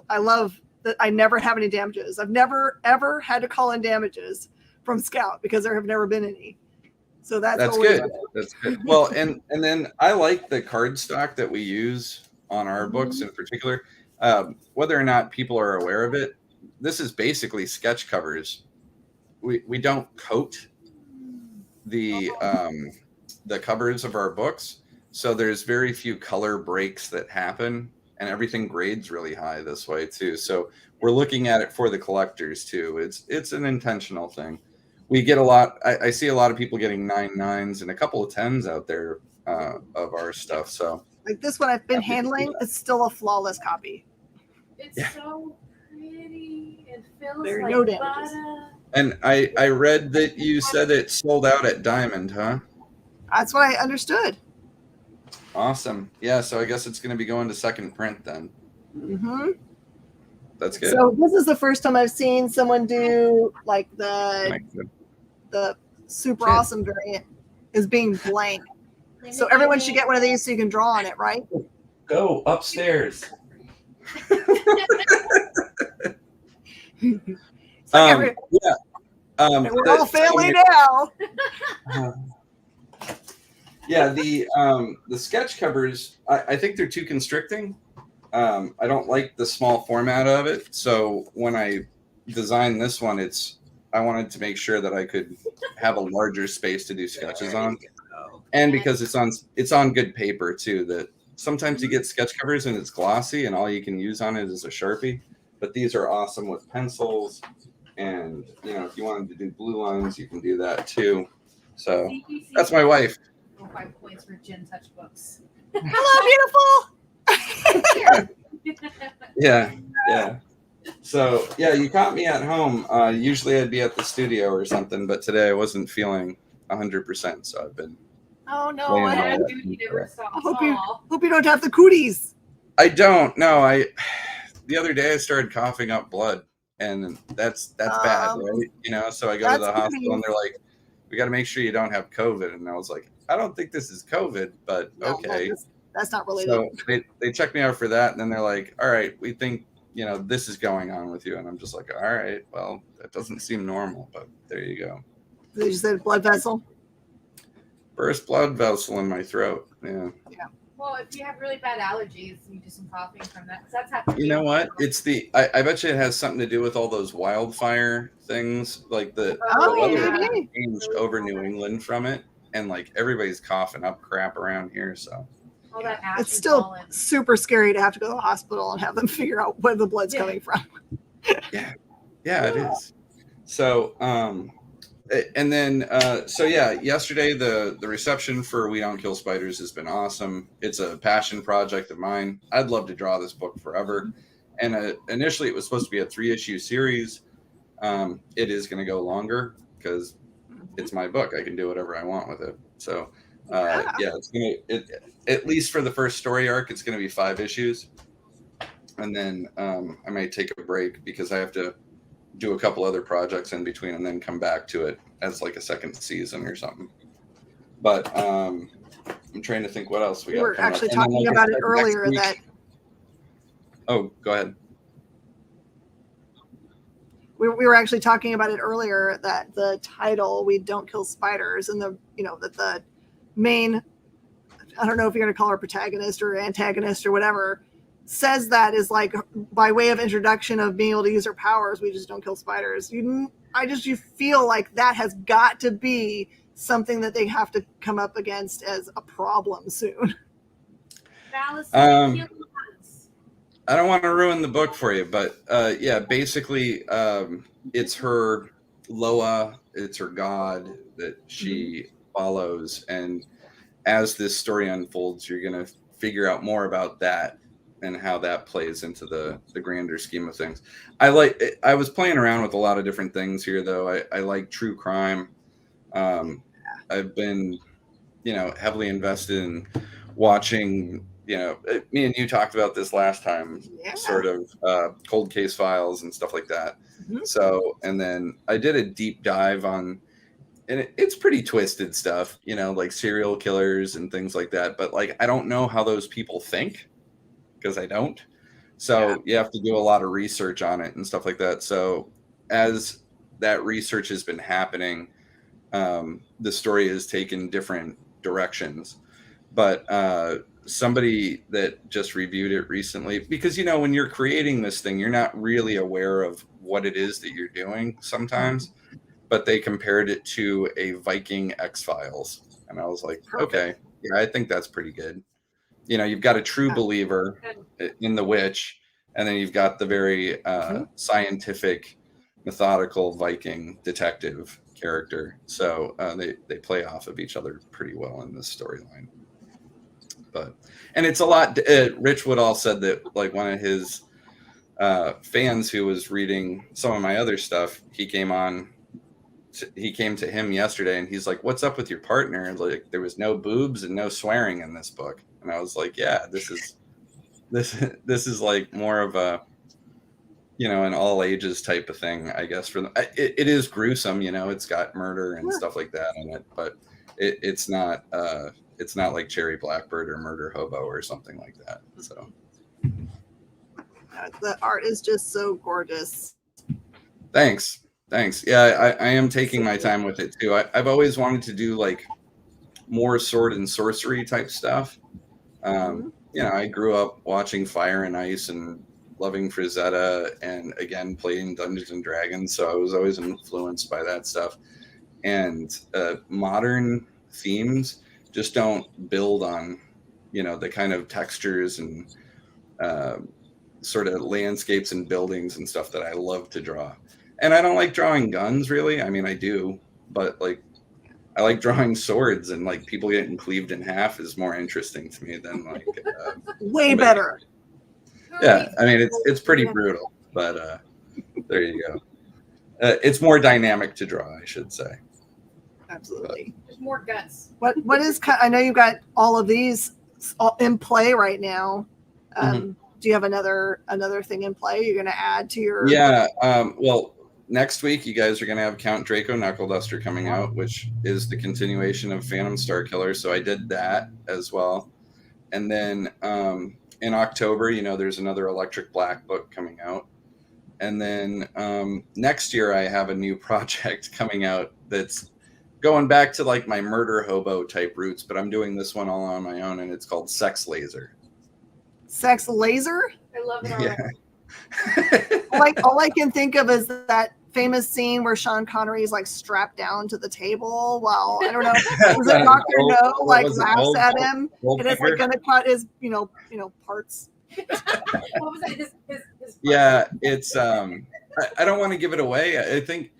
I love that I never have any damages. I've never ever had to call in damages from Scout because there have never been any. So that's good. That's good. Well, and then I like the cardstock that we use on our books in particular. Whether or not people are aware of it, this is basically sketch covers. We don't coat the covers of our books, so there's very few color breaks that happen, and everything grades really high this way too. So we're looking at it for the collectors too. It's an intentional thing. We get a lot. I see a lot of people getting 9.9s and a couple of 10s out there of our stuff. So like this one I've been handling, it's still a flawless copy. It's so pretty. It feels there are like no damages. butter. And I read that you said it sold out at Diamond, huh? That's what I understood. Awesome. Yeah, so I guess it's going to be going to second print then. Mm-hmm. That's good. So this is the first time I've seen someone do like the super awesome variant is being blank. So everyone should get one of these so you can draw on it, right? Go upstairs. We're all family now. Yeah, the sketch covers, I think they're too constricting. I don't like the small format of it. So when I designed this one, I wanted to make sure that I could have a larger space to do sketches on. And because it's on good paper too, that sometimes you get sketch covers and it's glossy and all you can use on it is a Sharpie. But these are awesome with pencils. And, if you wanted to do blue lines, you can do that too. So that's my wife. 5 points for Jen Touch Books. Hello, beautiful. Yeah. So, yeah, you caught me at home. Usually I'd be at the studio or something, but today I wasn't feeling 100%. So I've been. Oh, no. I hope you don't have the cooties. I don't. No, the other day I started coughing up blood. And that's bad, right? So I go to the hospital and they're like, we got to make sure you don't have COVID. And I was like, I don't think this is COVID, but okay. No, that's not related. So they checked me out for that. And then they're like, all right, we think, this is going on with you. And I'm just like, all right, well, that doesn't seem normal, but there you go. They just said blood vessel. Burst blood vessel in my throat. Yeah. Well, if you have really bad allergies, you do some coughing from that. That's happening. You know what? It's I bet you it has something to do with all those wildfire things, like the weather changed over New England from it, and like everybody's coughing up crap around here. So all that ash it's still super scary to have to go to the hospital and have them figure out where the blood's coming from. Yeah, it is. So and then yesterday the reception for We Don't Kill Spiders has been awesome. It's a passion project of mine. I'd love to draw this book forever. And initially it was supposed to be a 3-issue series. It is going to go longer because it's my book. I can do whatever I want with it. So it's going to, at least for the first story arc, it's going to be 5 issues. And then I might take a break because I have to do a couple other projects in between and then come back to it as like a second season or something. But I'm trying to think what else we got. We were actually talking about it earlier that. Oh, go ahead. We were actually talking about it earlier that the title "We Don't Kill Spiders" and that the main, I don't know if you're going to call her protagonist or antagonist or whatever, says that is like by way of introduction of being able to use her powers. We just don't kill spiders. You feel like that has got to be something that they have to come up against as a problem soon. I don't want to ruin the book for you, but basically it's her Loa her god that she follows, and as this story unfolds, you're going to figure out more about that and how that plays into the grander scheme of things. I was playing around with a lot of different things here, though. I like true crime. I've been, heavily invested in watching, me and you talked about this last time, sort of cold case files and stuff like that. So, and then I did a deep dive on, and it's pretty twisted stuff, like serial killers and things like that. But like, I don't know how those people think, because I don't. So you have to do a lot of research on it and stuff like that. So as that research has been happening, the story has taken different directions. But somebody that just reviewed it recently, because when you're creating this thing, you're not really aware of what it is that you're doing sometimes, but they compared it to a Viking X-Files, and I was like, okay, yeah, I think that's pretty good. You've got a true believer in the witch, and then you've got the very scientific, methodical Viking detective character. So they play off of each other pretty well in this storyline. And it's a lot. Rich Woodall said that, like, one of his fans who was reading some of my other stuff, he came to him yesterday, and he's like, "What's up with your partner?" And like, there was no boobs and no swearing in this book. And I was like, "Yeah, this is like more of a, an all ages type of thing, I guess. For them, it is gruesome. It's got murder and stuff like that in it, but it's not like Cherry Blackbird or Murder Hobo or something like that." So the art is just so gorgeous. Thanks. Yeah, I am taking my time with it too. I've always wanted to do like more sword and sorcery type stuff. I grew up watching Fire and Ice and loving Frazetta, and again playing Dungeons and Dragons, so I was always influenced by that stuff. And modern themes just don't build on, the kind of textures and sort of landscapes and buildings and stuff that I love to draw. And I don't like drawing guns, really. I mean, I do, but like, I like drawing swords, and like people getting cleaved in half is more interesting to me than like way better. Yeah, I mean, it's pretty brutal, but there you go. It's more dynamic to draw, I should say. Absolutely. There's more guts. What is? I know you've got all of these in play right now. Do you have another thing in play you're going to add to your? Yeah. Well, next week you guys are going to have Count Draco Knuckleduster coming out, which is the continuation of Phantom Starkiller. So I did that as well, and then in October, there's another Electric Black book coming out, and then next year I have a new project coming out that's going back to like my Murder Hobo type roots, but I'm doing this one all on my own, and it's called Sex Laser. Sex Laser? I love it already. Yeah. all I can think of is that famous scene where Sean Connery is like strapped down to the table while, I don't know, was it Dr. No like laughs at him and it's like gonna cut his parts. What was that? His yeah, it's I don't want to give it away. I think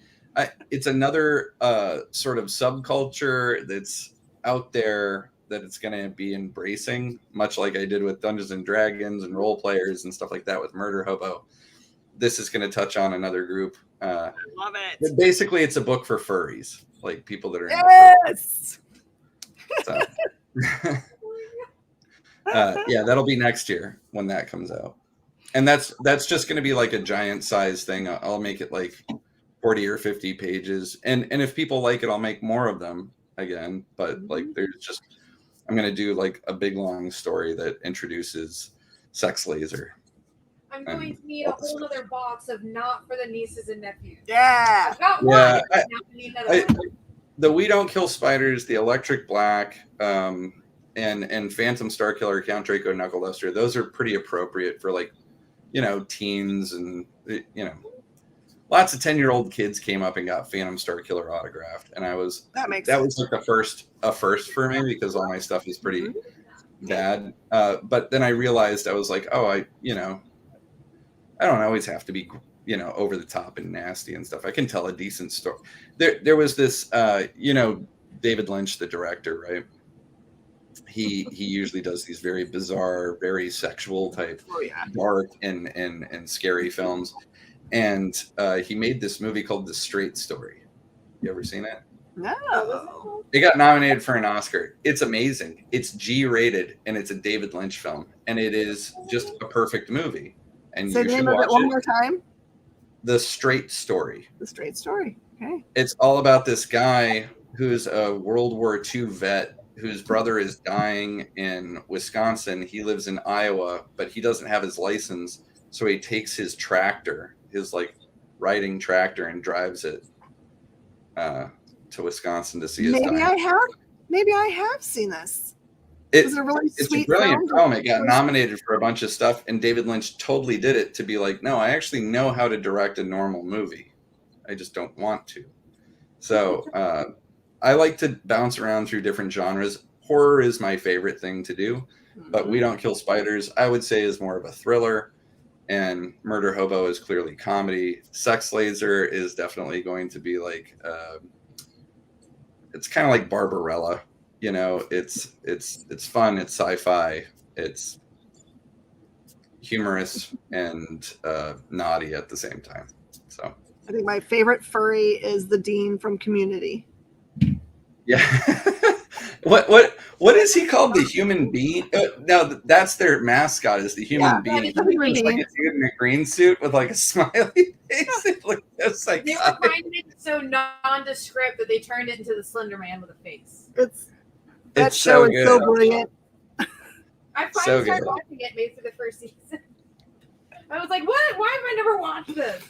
it's another sort of subculture that's out there that it's going to be embracing, much like I did with Dungeons and Dragons and role players and stuff like that with Murder Hobo. This is going to touch on another group. I love it. Basically, it's a book for furries, like people that are yes. So, yeah, that'll be next year when that comes out, and that's just going to be like a giant size thing. I'll make it like 40 or 50 pages, and if people like it, I'll make more of them again. But like, I'm going to do like a big long story that introduces Sex Laser. I'm going to need a whole other box of Not for the Nieces and Nephews. Yeah. I've got one. Yeah. Now I need another one. The We Don't Kill Spiders, the Electric Black, and Phantom Starkiller, Count Draco Knuckleduster, those are pretty appropriate for like, teens, and lots of 10-year-old kids came up and got Phantom Starkiller autographed, and that was like a first for me, because all my stuff is pretty bad. But then I realized I was like, oh, I don't always have to be you know, over the top and nasty and stuff. I can tell a decent story. There was this, you know, David Lynch, the director, right? He usually does these very bizarre, very sexual type, dark and scary films. And he made this movie called The Straight Story. You ever seen it? No. It got nominated for an Oscar. It's amazing. It's G-rated, and it's a David Lynch film, and it is just a perfect movie. And say you the should name of watch it one it. more time. The Straight Story. The Straight Story. Okay. It's all about this guy who's a World War II vet whose brother is dying in Wisconsin. He lives in Iowa, but he doesn't have his license, so he takes his tractor, his like riding tractor, and drives it to Wisconsin to see his Maybe dying. Maybe I have seen this. It's a really it's sweet a brilliant film. film. It got nominated for a bunch of stuff, and David Lynch totally did it to be like, no, I actually know how to direct a normal movie. I just don't want to. So I like to bounce around through different genres. Horror is my favorite thing to do, but We Don't Kill Spiders, I would say, is more of a thriller, and Murder Hobo is clearly comedy. Sex Laser is definitely going to be like, it's kind of like Barbarella. You know, it's fun, it's sci-fi, it's humorous and naughty at the same time. So I think my favorite furry is the Dean from Community. yeah. What is he called? The Human Being? No, that's their mascot, is the Human Being. It's like a dude in a green suit with like a smiley face. It looks just like they were finding it so nondescript that they turned it into the Slender Man with a face. That show is so brilliant. I finally started watching it maybe for the first season. I was like, what? Why have I never watched this?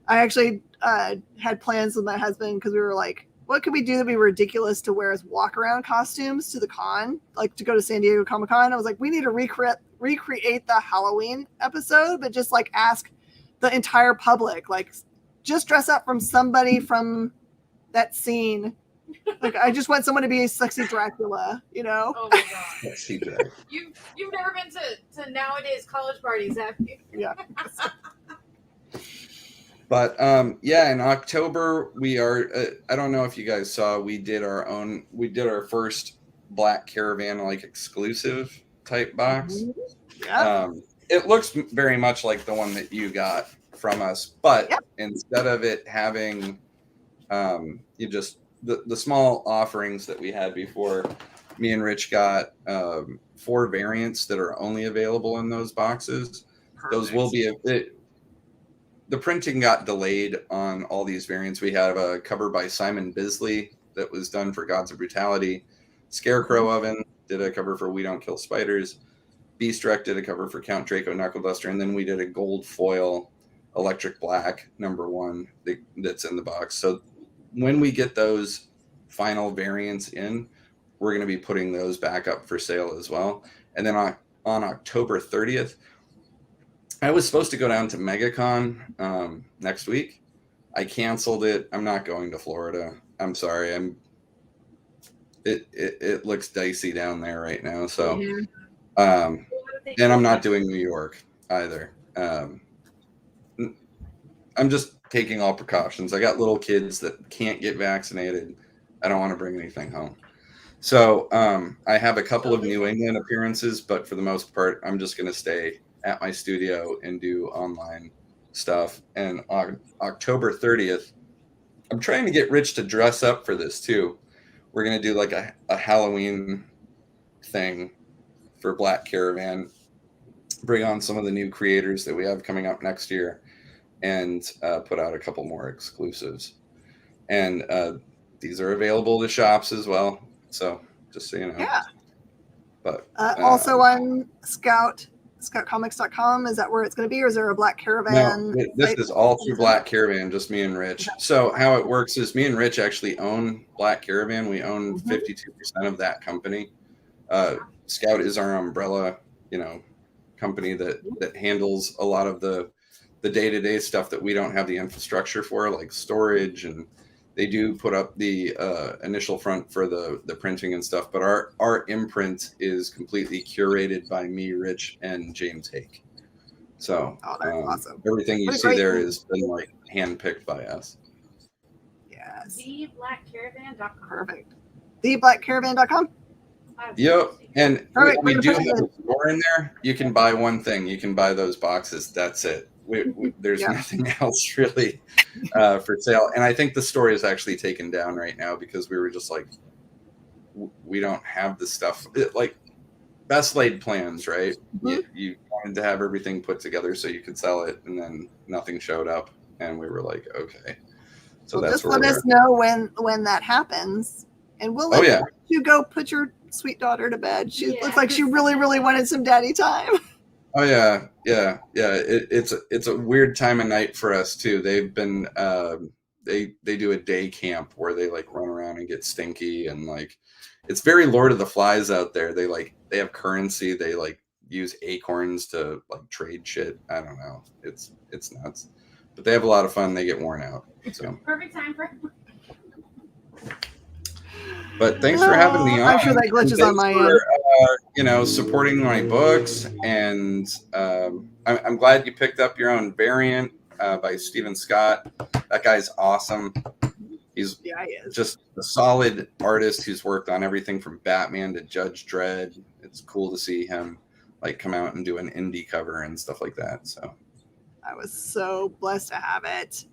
I actually had plans with my husband because we were like, what could we do that'd be ridiculous to wear as walk around costumes to the con, like to go to San Diego Comic-Con? I was like, we need to recreate the Halloween episode, but just like ask the entire public, like just dress up from somebody from that scene. Like I just want someone to be a sexy Dracula, you know? Oh my god. You've never been to nowadays college parties, have you? Yeah. But yeah, in October we are. I don't know if you guys saw. We did our first Black Caravan like exclusive type box. Yeah. It looks very much like the one that you got from us, but instead of it having, you just the small offerings that we had before. Me and Rich got 4 variants that are only available in those boxes. Perfect. Those will be the printing got delayed on all these variants. We have a cover by Simon Bisley that was done for Gods of Brutality. Scarecrow Oven did a cover for We Don't Kill Spiders. Beast Wreck did a cover for Count Draco Knuckle Duster. And then we did a gold foil Electric Black #1 that's in the box. So when we get those final variants in, we're going to be putting those back up for sale as well. And then on October 30th, I was supposed to go down to MegaCon next week. I canceled it. I'm not going to Florida. I'm sorry. It looks dicey down there right now. So, and I'm not doing New York either. I'm just taking all precautions. I got little kids that can't get vaccinated. I don't want to bring anything home. So I have a couple of New England appearances, but for the most part, I'm just going to stay at my studio and do online stuff. And on October 30th, I'm trying to get Rich to dress up for this too. We're going to do like a Halloween thing for Black Caravan, bring on some of the new creators that we have coming up next year, and put out a couple more exclusives. And these are available to shops as well. So just so you know. Yeah. But also on scoutcomics.com, is that where it's going to be, or is there a Black Caravan? No, this is all through Black Caravan, just me and Rich. So how it works is me and Rich actually own Black Caravan. We own 52% of that company. Scout is our umbrella, company that handles a lot of the day-to-day stuff that we don't have the infrastructure for, like storage, and they do put up the initial front for the printing and stuff. But our imprint is completely curated by me, Rich, and James Hake. So awesome. Everything you see there has been like handpicked by us. Yes. TheBlackCaravan.com. Perfect. TheBlackCaravan.com. Yep. And Perfect. we do have a store in there. You can buy one thing. You can buy those boxes. That's it. There's nothing else really for sale. And I think the store is actually taken down right now because we were just like, we don't have the stuff. Like best laid plans, right? Mm-hmm. You wanted to have everything put together so you could sell it, and then nothing showed up. And we were like, okay. So that's just let us know when that happens. And we'll let you go put your sweet daughter to bed. She looks like she really, really wanted some daddy time. Oh yeah. It's a weird time of night for us too. They've been they do a day camp where they like run around and get stinky, and like it's very Lord of the Flies out there. They have currency. They like use acorns to like trade shit. I don't know. It's nuts, but they have a lot of fun. They get worn out. So perfect time for. But thanks for having me on. I'm sure that glitches on my end. Supporting my books, and I'm glad you picked up your own variant by Stephen Scott. That guy's awesome. He's he is. Just a solid artist who's worked on everything from Batman to Judge Dredd. It's cool to see him like come out and do an indie cover and stuff like that. So I was so blessed to have it.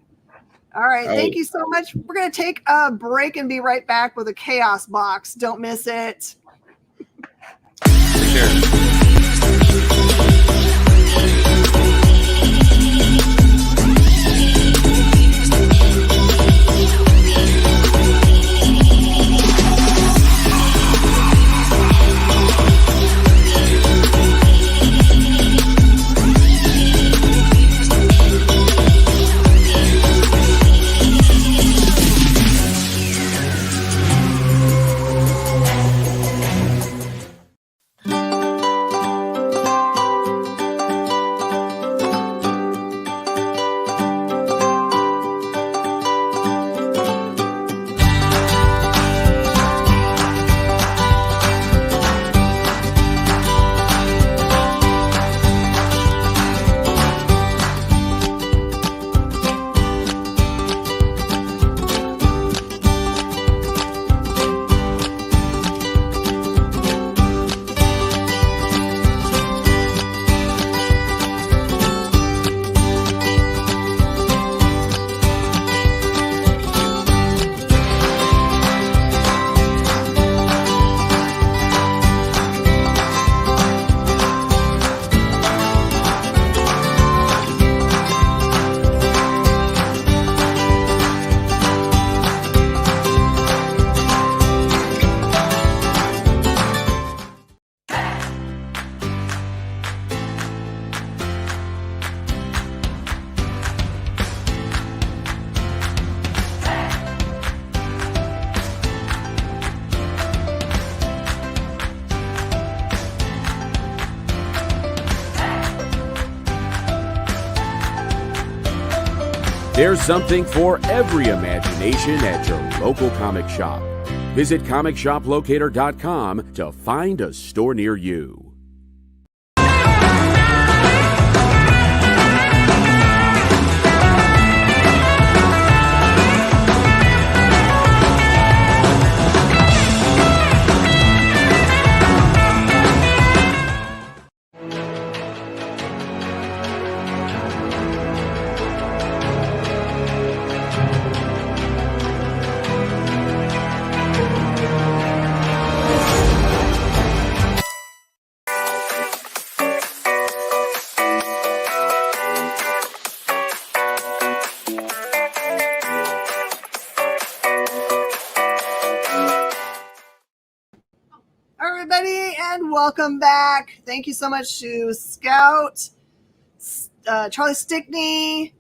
All right. Thank you so much. We're going to take a break and be right back with a chaos box. Don't miss it. Take care. There's something for every imagination at your local comic shop. Visit ComicShopLocator.com to find a store near you. Welcome back. Thank you so much to Scout, Charlie Stickney,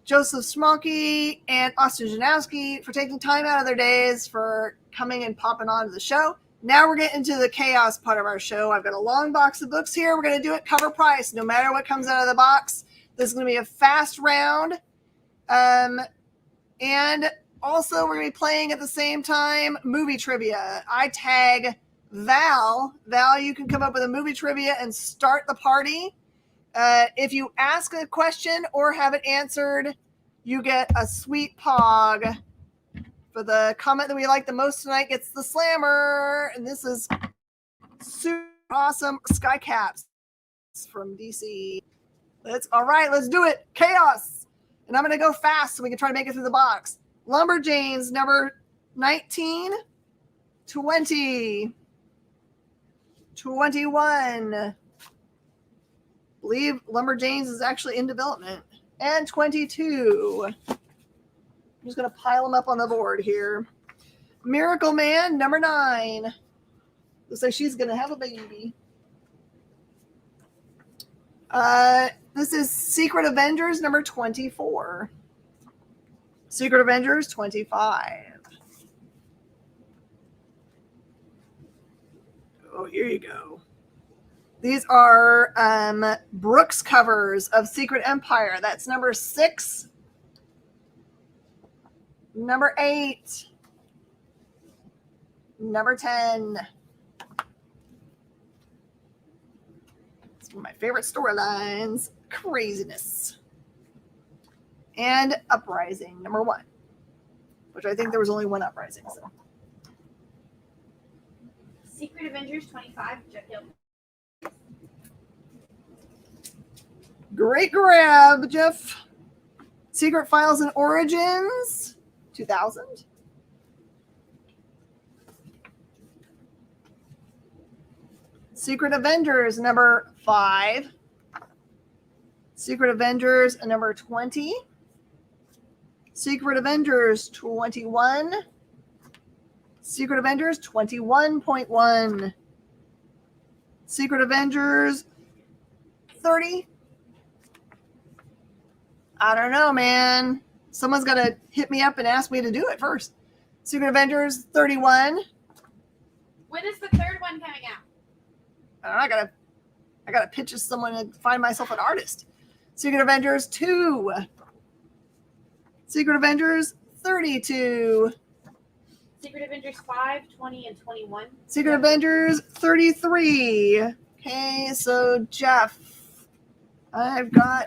Joseph Smolke, and Austin Janowski for taking time out of their days for coming and popping on to the show. Now we're getting into the chaos part of our show. I've got a long box of books here. We're going to do it cover price, no matter what comes out of the box. This is going to be a fast round. And also we're going to be playing at the same time movie trivia. I tag Val, you can come up with a movie trivia and start the party. If you ask a question or have it answered, you get a sweet pog. For the comment that we like the most tonight gets the slammer. And this is super awesome Sky Caps from DC. All right, let's do it. Chaos. And I'm going to go fast so we can try to make it through the box. Lumberjanes, number 19, 20, 21. I believe Lumberjanes is actually in development. And 22. I'm just going to pile them up on the board here. Miracle Man, number 9. Looks like she's going to have a baby. This is Secret Avengers, number 24. Secret Avengers, 25. Oh, here you go. These are Brooks covers of Secret Empire. That's number 6. Number 8. Number 10. It's one of my favorite storylines. Craziness. And Uprising, number 1. Which I think there was only one Uprising. So. Secret Avengers 25. Jeff Gilman. Great grab, Jeff. Secret Files and Origins, 2000. Secret Avengers, number 5. Secret Avengers, number 20. Secret Avengers, 21. Secret Avengers, 21.1. Secret Avengers, 30. I don't know, man. Someone's got to hit me up and ask me to do it first. Secret Avengers 31. When is the third one coming out? I gotta pitch to someone and find myself an artist. Secret Avengers 2. Secret Avengers 32. Secret Avengers 5, 20, and 21. Secret Avengers 33. Okay, so Jeff, I've got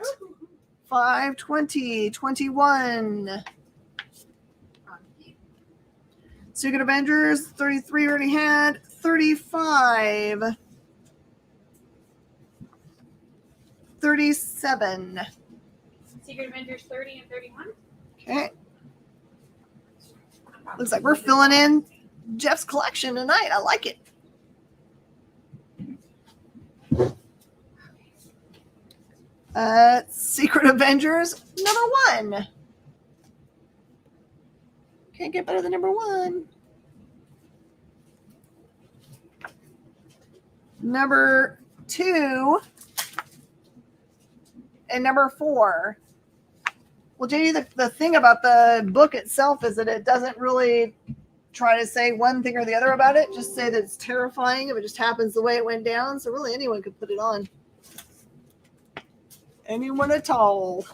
5, 20, 21. Secret Avengers 33 already had. 35. 37. Secret Avengers 30 and 31. Okay. Looks like we're filling in Jeff's collection tonight. I like it. Secret Avengers number 1. Can't get better than number 1. Number 2 and number 4. Well, Janie, the thing about the book itself is that it doesn't really try to say one thing or the other about it. Just say that it's terrifying if it just happens the way it went down. So really anyone could put it on. Anyone at all.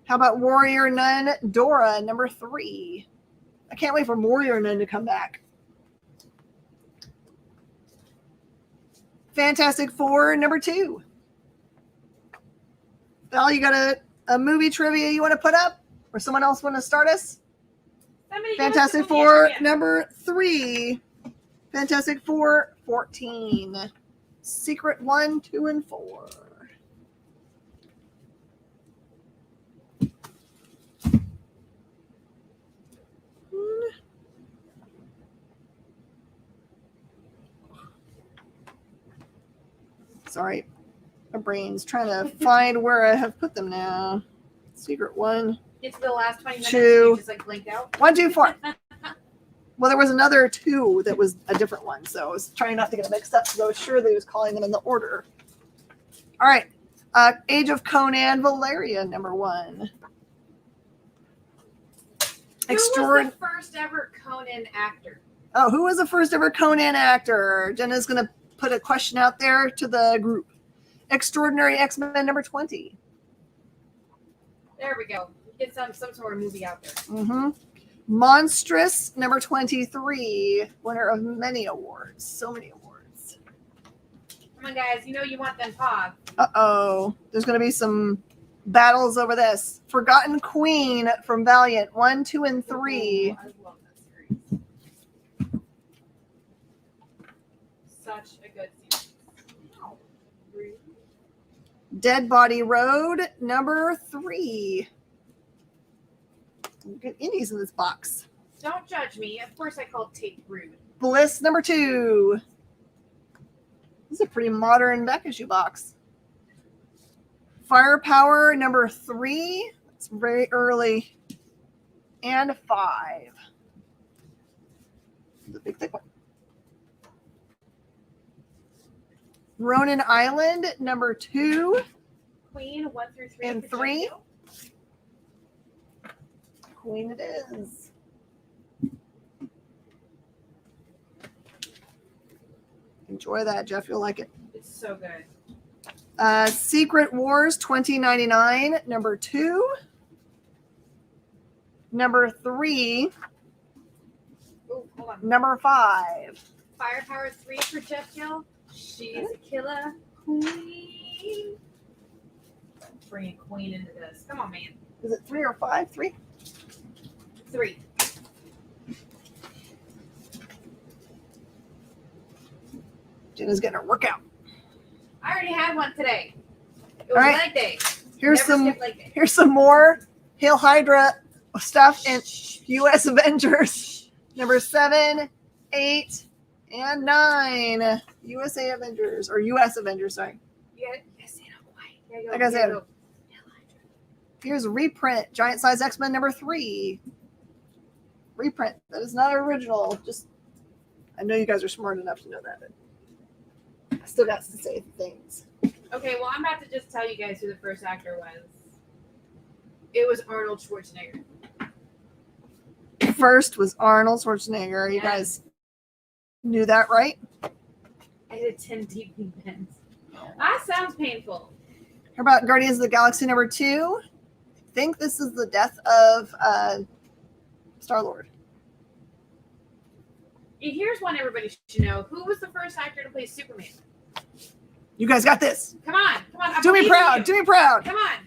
How about Warrior Nun Dora, number 3? I can't wait for Warrior Nun to come back. Fantastic Four, number 2. Val, you got a movie trivia you want to put up? Or someone else want to start us? Fantastic Four, number 3. Fantastic Four, 14. Secret 1, 2, and 4. Sorry, my brain's trying to find where I have put them now. Secret 1. It's the last 20 minutes. 2. You just like blinked out. 1, 2, 4. Well, there was another 2 that was a different one, so I was trying not to get it mixed up because I was sure that he was calling them in the order. All right, Age of Conan Valeria, number 1. Who was the first ever Conan actor? Oh, who was the first ever Conan actor? Jenna's going to put a question out there to the group. Extraordinary X-Men number 20. There we go. Get some sort of movie out there. Mm-hmm. Monstrous number 23. Winner of many awards. So many awards. Come on, guys. You know you want them pog. Uh-oh. There's going to be some battles over this. Forgotten Queen from Valiant. 1, 2, and 3. Ooh, I love that series. Such a good series. Wow. Dead Body Road, number 3. Good indies in this box. Don't judge me. Of course I called tape rude. Bliss, number 2. This is a pretty modern back issue box. Firepower, number 3. It's very early. And 5. It's a big, thick one. Ronin Island, number 2. Queen, 1 through 3. And 3. Queen it is. Enjoy that, Jeff. You'll like it. It's so good. Secret Wars 2099, number 2. Number 3. Ooh, hold on. Number 5. Firepower 3 for Jeff Gill. She's a killer queen. Bringing queen into this. Come on, man. Is it 3 or 5? 3? 3. Jenna's getting her workout. I already had one today. It was All right. leg day. Here's Never some. skip leg day. Here's some more Hail Hydra stuff in U.S. Avengers. Number 7, 8, and 9. USA Avengers or U.S. Avengers. Sorry. You gotta say it up quiet. There you go. I gotta say There it. you go. Here's a reprint. Giant Size X-Men number 3. Reprint. That is not original. Just, I know you guys are smart enough to know that. But I still got to say things. Okay, well, I'm about to just tell you guys who the first actor was. It was Arnold Schwarzenegger. First was Arnold Schwarzenegger. You Yeah. guys knew that, right? I did 10 DP pens. That sounds painful. How about Guardians of the Galaxy number 2? I think this is the death of Star-Lord. Here's one everybody should know. Who was the first actor to play Superman? You guys got this. Come on. Come on. I Do me believe in proud. you. Do me proud. Come on.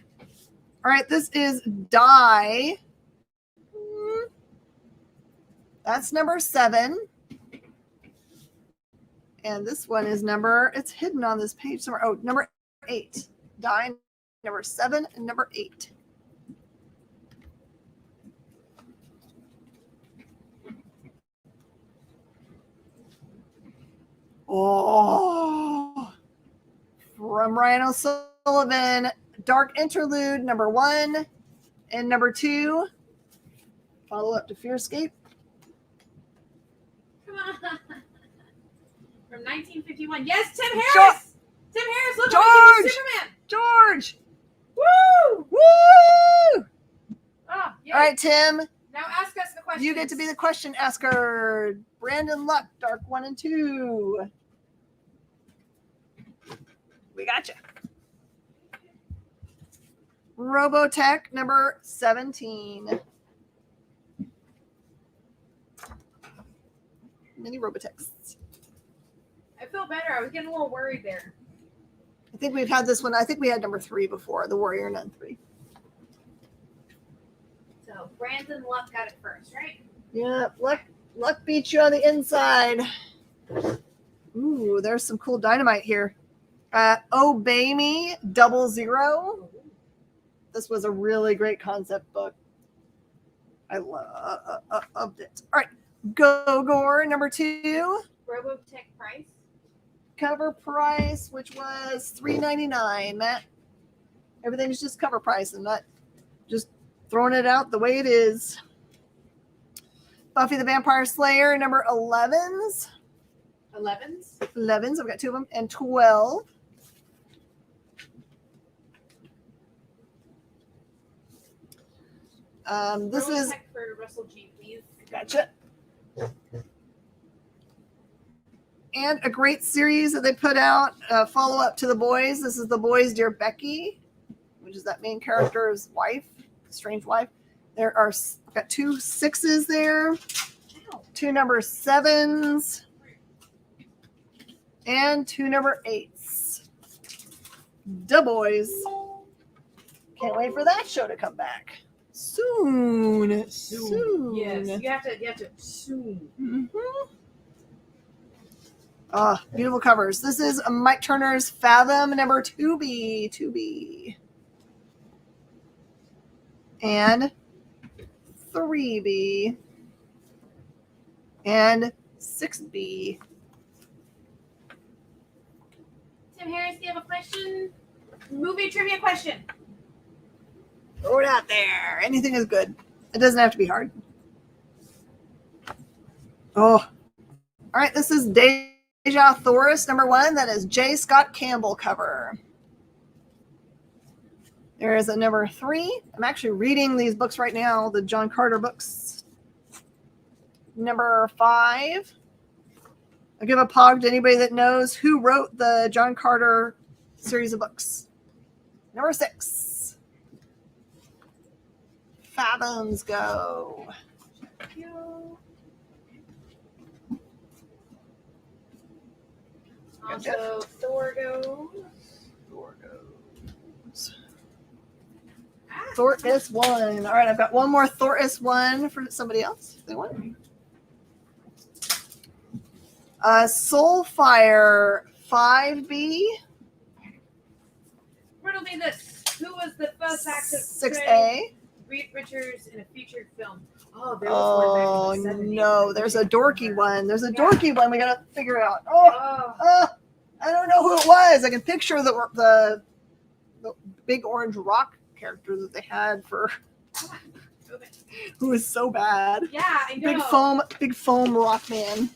All right, this is Die. That's number 7. And this one is it's hidden on this page somewhere. Oh, number 8. Die, number 7, and number 8. Oh, from Ryan O'Sullivan, Dark Interlude, number 1 and number 2. Follow up to Fear Escape. Come on. From 1951. Yes, Tim Harris. Tim Harris. Look, George! Superman. George! Woo! Woo! Oh, yeah. All right, Tim, Now ask us the question. you get to be the question asker. Brandon Luck, Dark 1 and 2. We got you. Robotech, number 17. Mini Robotechs. I feel better. I was getting a little worried there. I think we've had this one. I think we had number 3 before, the Warrior Nun 3. So Brandon Luck got it first, right? Yeah, luck beats you on the inside. Ooh, there's some cool dynamite here. Obey Me, 00. This was a really great concept book. I loved it. All right, Go-Gore, number 2. Robotech price. Cover price, which was $3.99. Matt, everything's just cover price and not just throwing it out the way it is. Buffy the Vampire Slayer, number 11s. 11s, I've got 2 of them, and 12. This Robotech is for Russell G, please. gotcha. And a great series that they put out, follow up to The Boys. This is The Boys, Dear Becky, which is that main character's wife, strange wife. There are I've got 2 6s there, 2 number 7s, And 2 number 8s. Da boys. Can't wait for that show to come back. Soon. Yes, you have to soon. Mm-hmm. Oh, beautiful covers. This is Mike Turner's Fathom number 2B. And 3B. And 6B. Tim Harris, do you have a question? Movie trivia question. Throw it out there. Anything is good. It doesn't have to be hard. Oh. All right, this is Deja Thoris, number 1. That is J. Scott Campbell cover. There is a number 3. I'm actually reading these books right now, the John Carter books. Number 5. I'll give a pog to anybody that knows who wrote the John Carter series of books. Number 6. Fathoms go. Thank you. Also, Thor goes. Thor is 1. All right, I've got one more Thor is 1 for somebody else. If they want. Soulfire 5B. Riddle me this. Who was the first actor 6A. Reed Richards in a featured film? Oh, there was one back in the 70s. No, there's a dorky one. There's a dorky one we got to figure out. I don't know who it was. I can picture the big orange rock character that they had for who was so bad. Yeah, I know. Big foam rock man.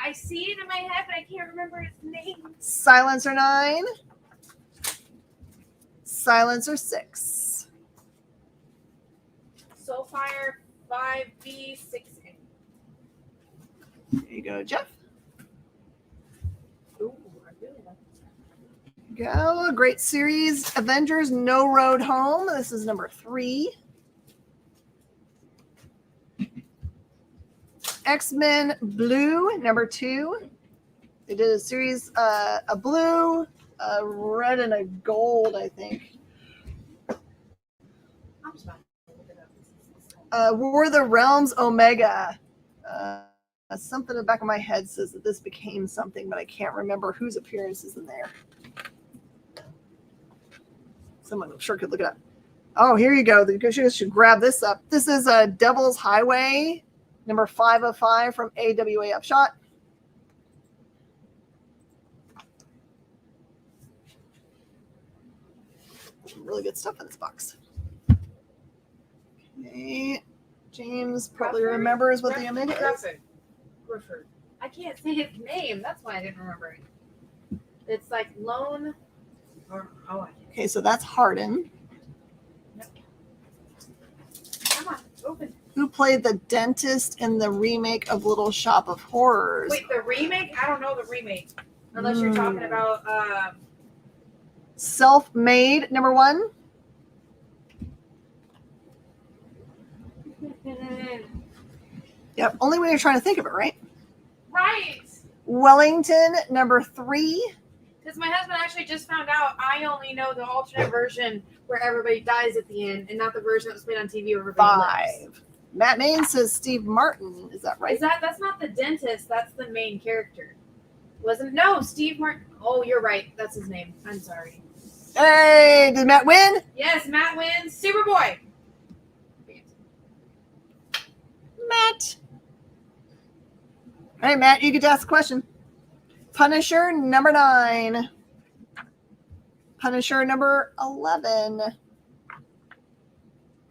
I see it in my head, but I can't remember his name. Silencer 9. Silencer 6. Soulfire 5B 6A. There you go, Jeff. Ooh, I really like this. Go. A great series. Avengers No Road Home. This is number 3. X-Men Blue, number 2. They did a series, a blue, a red, and a gold, I think. I'm just about to look it up. War of the Realms Omega. Something in the back of my head says that this became something, but I can't remember whose appearance is in there. Someone sure could look it up. Oh, here you go. You should grab this up. This is Devil's Highway, number 505 from AWA Upshot. Some really good stuff in this box. Okay. James probably remembers what the Omega is. Grifford. I can't say his name. That's why I didn't remember it. It's like Lone. Okay, so that's Hardin. Yep. Come on, open. Who played the dentist in the remake of Little Shop of Horrors? Wait, the remake? I don't know the remake. Unless you're talking about Self-Made, number 1. Yep, only when you're trying to think of it, right? Right. Wellington, number 3. Because my husband actually just found out I only know the alternate version where everybody dies at the end and not the version that was played on TV where everybody 5. lives. Matt Main says Steve Martin. Is that right? That's not the dentist. That's the main character. Wasn't? No, Steve Martin. Oh, you're right. That's his name. I'm sorry. Hey, did Matt win? Yes, Matt wins. Superboy. Matt. All right, Matt, you get to ask a question. Punisher, number 9. Punisher, number 11.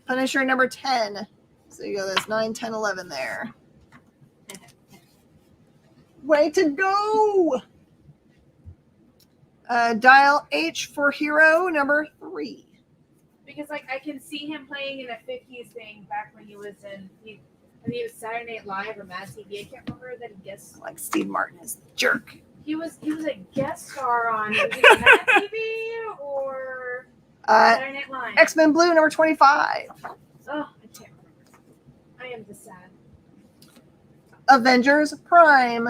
Punisher, number 10. So you go, there's 9, 10, 11 there. Way to go! Dial H for Hero, number 3. Because I can see him playing in a 50s thing back when he was he was Saturday Night Live or Mad TV. I can't remember that he guest. Like Steve Martin is the jerk. He was a guest star on Mad TV or Saturday Night Live. X-Men Blue, number 25. Oh, I can't remember. I am the sad. Avengers Prime.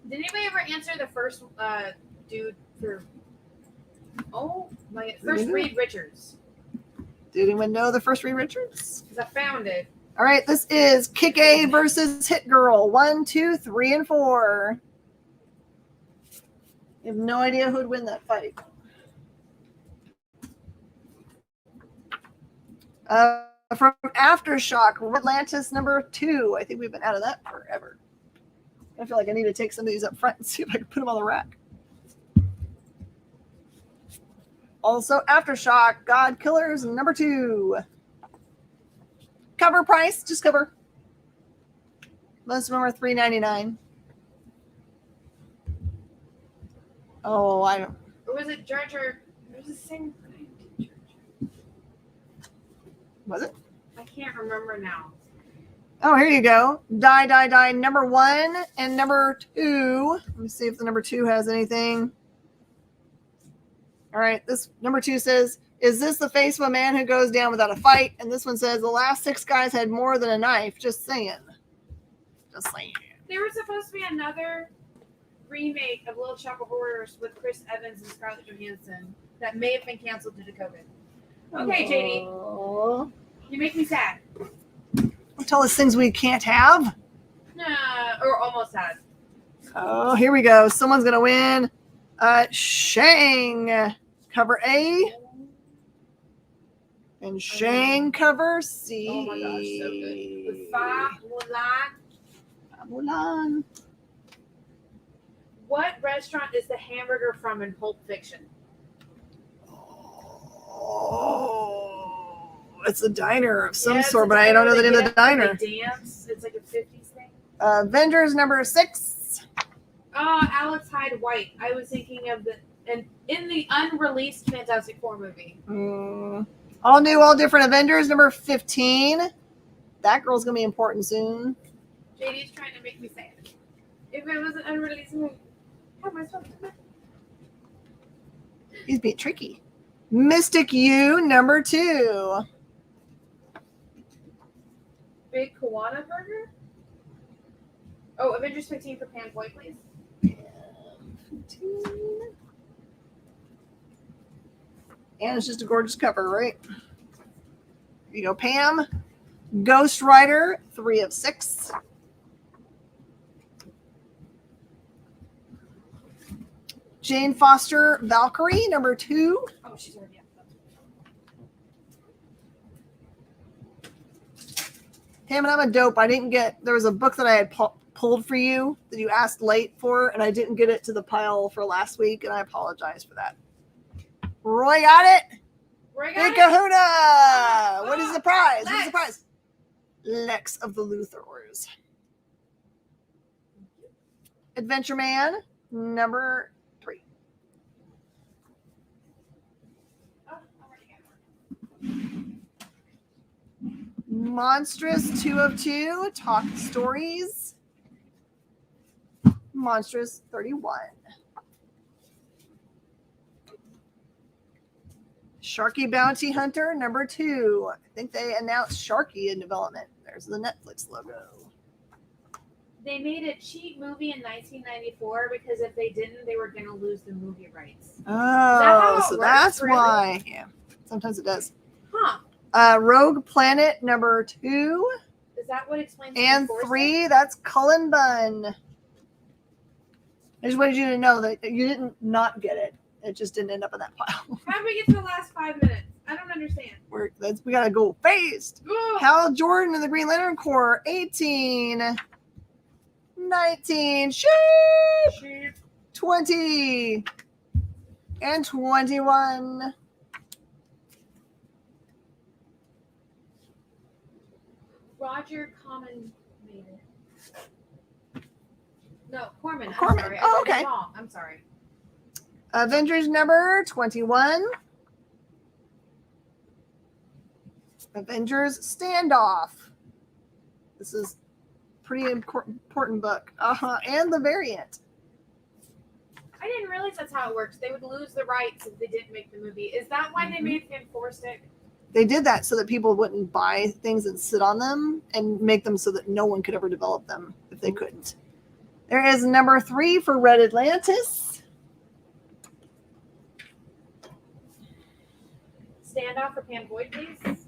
Did anybody ever answer the first dude for? Oh my! First Reed Richards. Did anyone know the first Reed Richards? Because I found it. All right, this is Kick A versus Hit Girl. 1, 2, 3, and 4. You have no idea who'd win that fight. From Aftershock, Atlantis number 2. I think we've been out of that forever. I feel like I need to take some of these up front and see if I can put them on the rack. Also, Aftershock, God Killers number 2. Cover price, just cover. Most of them are $3.99. Oh, I don't. Or was it Jar Jar? It was the same. Was it? I can't remember now. Oh, here you go. Die number 1 and number 2. Let me see if the number 2 has anything. All right, this number 2 says, "Is this the face of a man who goes down without a fight?" And this one says, "The last 6 guys had more than a knife." Just saying. Just saying. There was supposed to be another remake of Little Shop of Horrors with Chris Evans and Scarlett Johansson that may have been canceled due to COVID. Okay, JD. You make me sad. Don't tell us things we can't have. Or almost had. Oh, here we go. Someone's going to win. Shang, cover A. And Shang, cover C. Oh my gosh, so good. With Fa Mulan. What restaurant is the hamburger from in Pulp Fiction? Oh, it's a diner of some sort, but I don't know the name of the diner. Dance. It's like a 50s thing. Avengers number 6. Alex Hyde White. I was thinking of in the unreleased Fantastic Four movie. All new, all different Avengers number 15. That girl's gonna be important soon. JD's trying to make me say it. If it was an unreleased movie, how am I supposed to? He's being tricky. Mystic U number 2. Big Koala Burger? Oh, Avengers 15 for Pam Boy, please. 15. And it's just a gorgeous cover, right? Here you go, Pam. Ghost Rider, 3 of 6. Jane Foster, Valkyrie, number 2. Oh, she's already up. Pam, and I'm a dope. I didn't get, there was a book that I had pulled for you that you asked late for, and I didn't get it to the pile for last week, and I apologize for that. Roy got it. Roy Big got Kahuna. it. What is the prize? Lex. What is the prize? Lex of the Luthors. Adventure Man, number 3. Oh, I already got one. Monstrous, 2 of 2. Talk Stories. Monstrous, 31. Sharky Bounty Hunter, number 2. I think they announced Sharky in development. There's the Netflix logo. They made a cheap movie in 1994 because if they didn't, they were going to lose the movie rights. Oh, so works, that's really? why. Yeah, sometimes it does. Huh. Rogue Planet, number 2. Is that what explains And 3, that's Cullen Bunn. I just wanted you to know that you didn't not get it. It just didn't end up in that pile. How did we get to the last 5 minutes? I don't understand. We got to go fast. Ugh. Hal Jordan and the Green Lantern Corps, 18. 19. Sheep. 20. And 21. Roger Corman made it. No, Corman. I'm Corman. sorry. Oh, I said okay. it wrong. I'm sorry. Avengers number 21. Avengers Standoff. This is pretty important book. And the variant. I didn't realize that's how it works. They would lose the rights if they didn't make the movie. Is that why they made Fantastic? They did that so that people wouldn't buy things and sit on them and make them so that no one could ever develop them if they couldn't. There is number 3 for Red Atlantis. Standoff for Pam Boyd, please.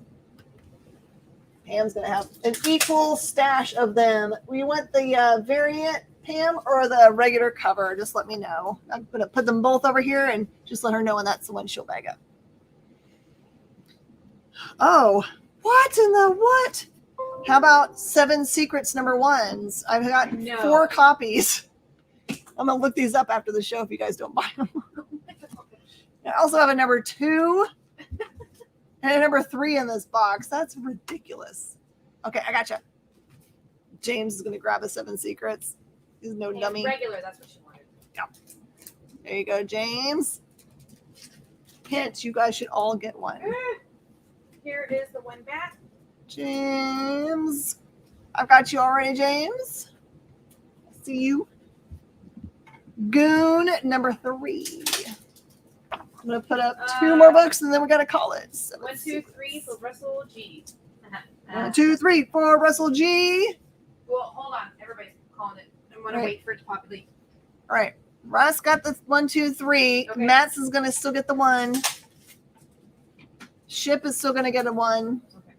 Pam's going to have an equal stash of them. We want the variant, Pam, or the regular cover? Just let me know. I'm going to put them both over here and just let her know when that's the one she'll bag up. Oh, what in the what? How about 7 Secrets number 1s? I've got 4 copies. I'm going to look these up after the show if you guys don't buy them. I also have a number 2 and a number 3 in this box. That's ridiculous. Okay, I gotcha. James is going to grab a 7 Secrets. He's no dummy. Regular, that's what she wanted. Yeah. There you go, James. Hint, you guys should all get one. Here is the one back. James. I've got you already, James. See you. Goon number 3. I'm going to put up 2 more books and then we got to call it. 1, 2, 3 for Russell G. 1, 2, 3 for Russell G. Well, hold on. Everybody's calling it. I'm going to wait for it to populate. All right. Russ got the 1, 2, 3. Okay. Matt's is going to still get the 1. Ship is still going to get a 1. Okay.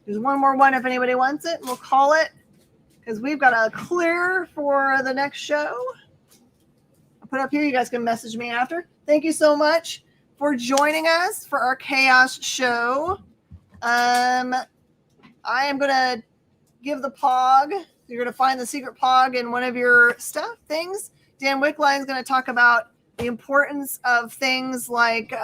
There's one more 1 if anybody wants it. We'll call it because we've got a clear for the next show. I'll put it up here. You guys can message me after. Thank you so much for joining us for our Chaos show. I am going to give the POG. You're going to find the secret POG in one of your stuff things. Dan Wickline is going to talk about the importance of things like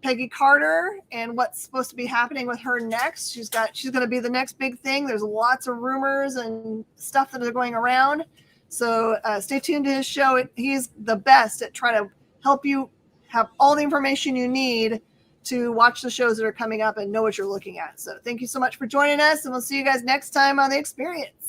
Peggy Carter and what's supposed to be happening with her next. She's going to be the next big thing. There's lots of rumors and stuff that are going around. So stay tuned to his show. He's the best at trying to help you have all the information you need to watch the shows that are coming up and know what you're looking at. So thank you so much for joining us, and we'll see you guys next time on The Experience.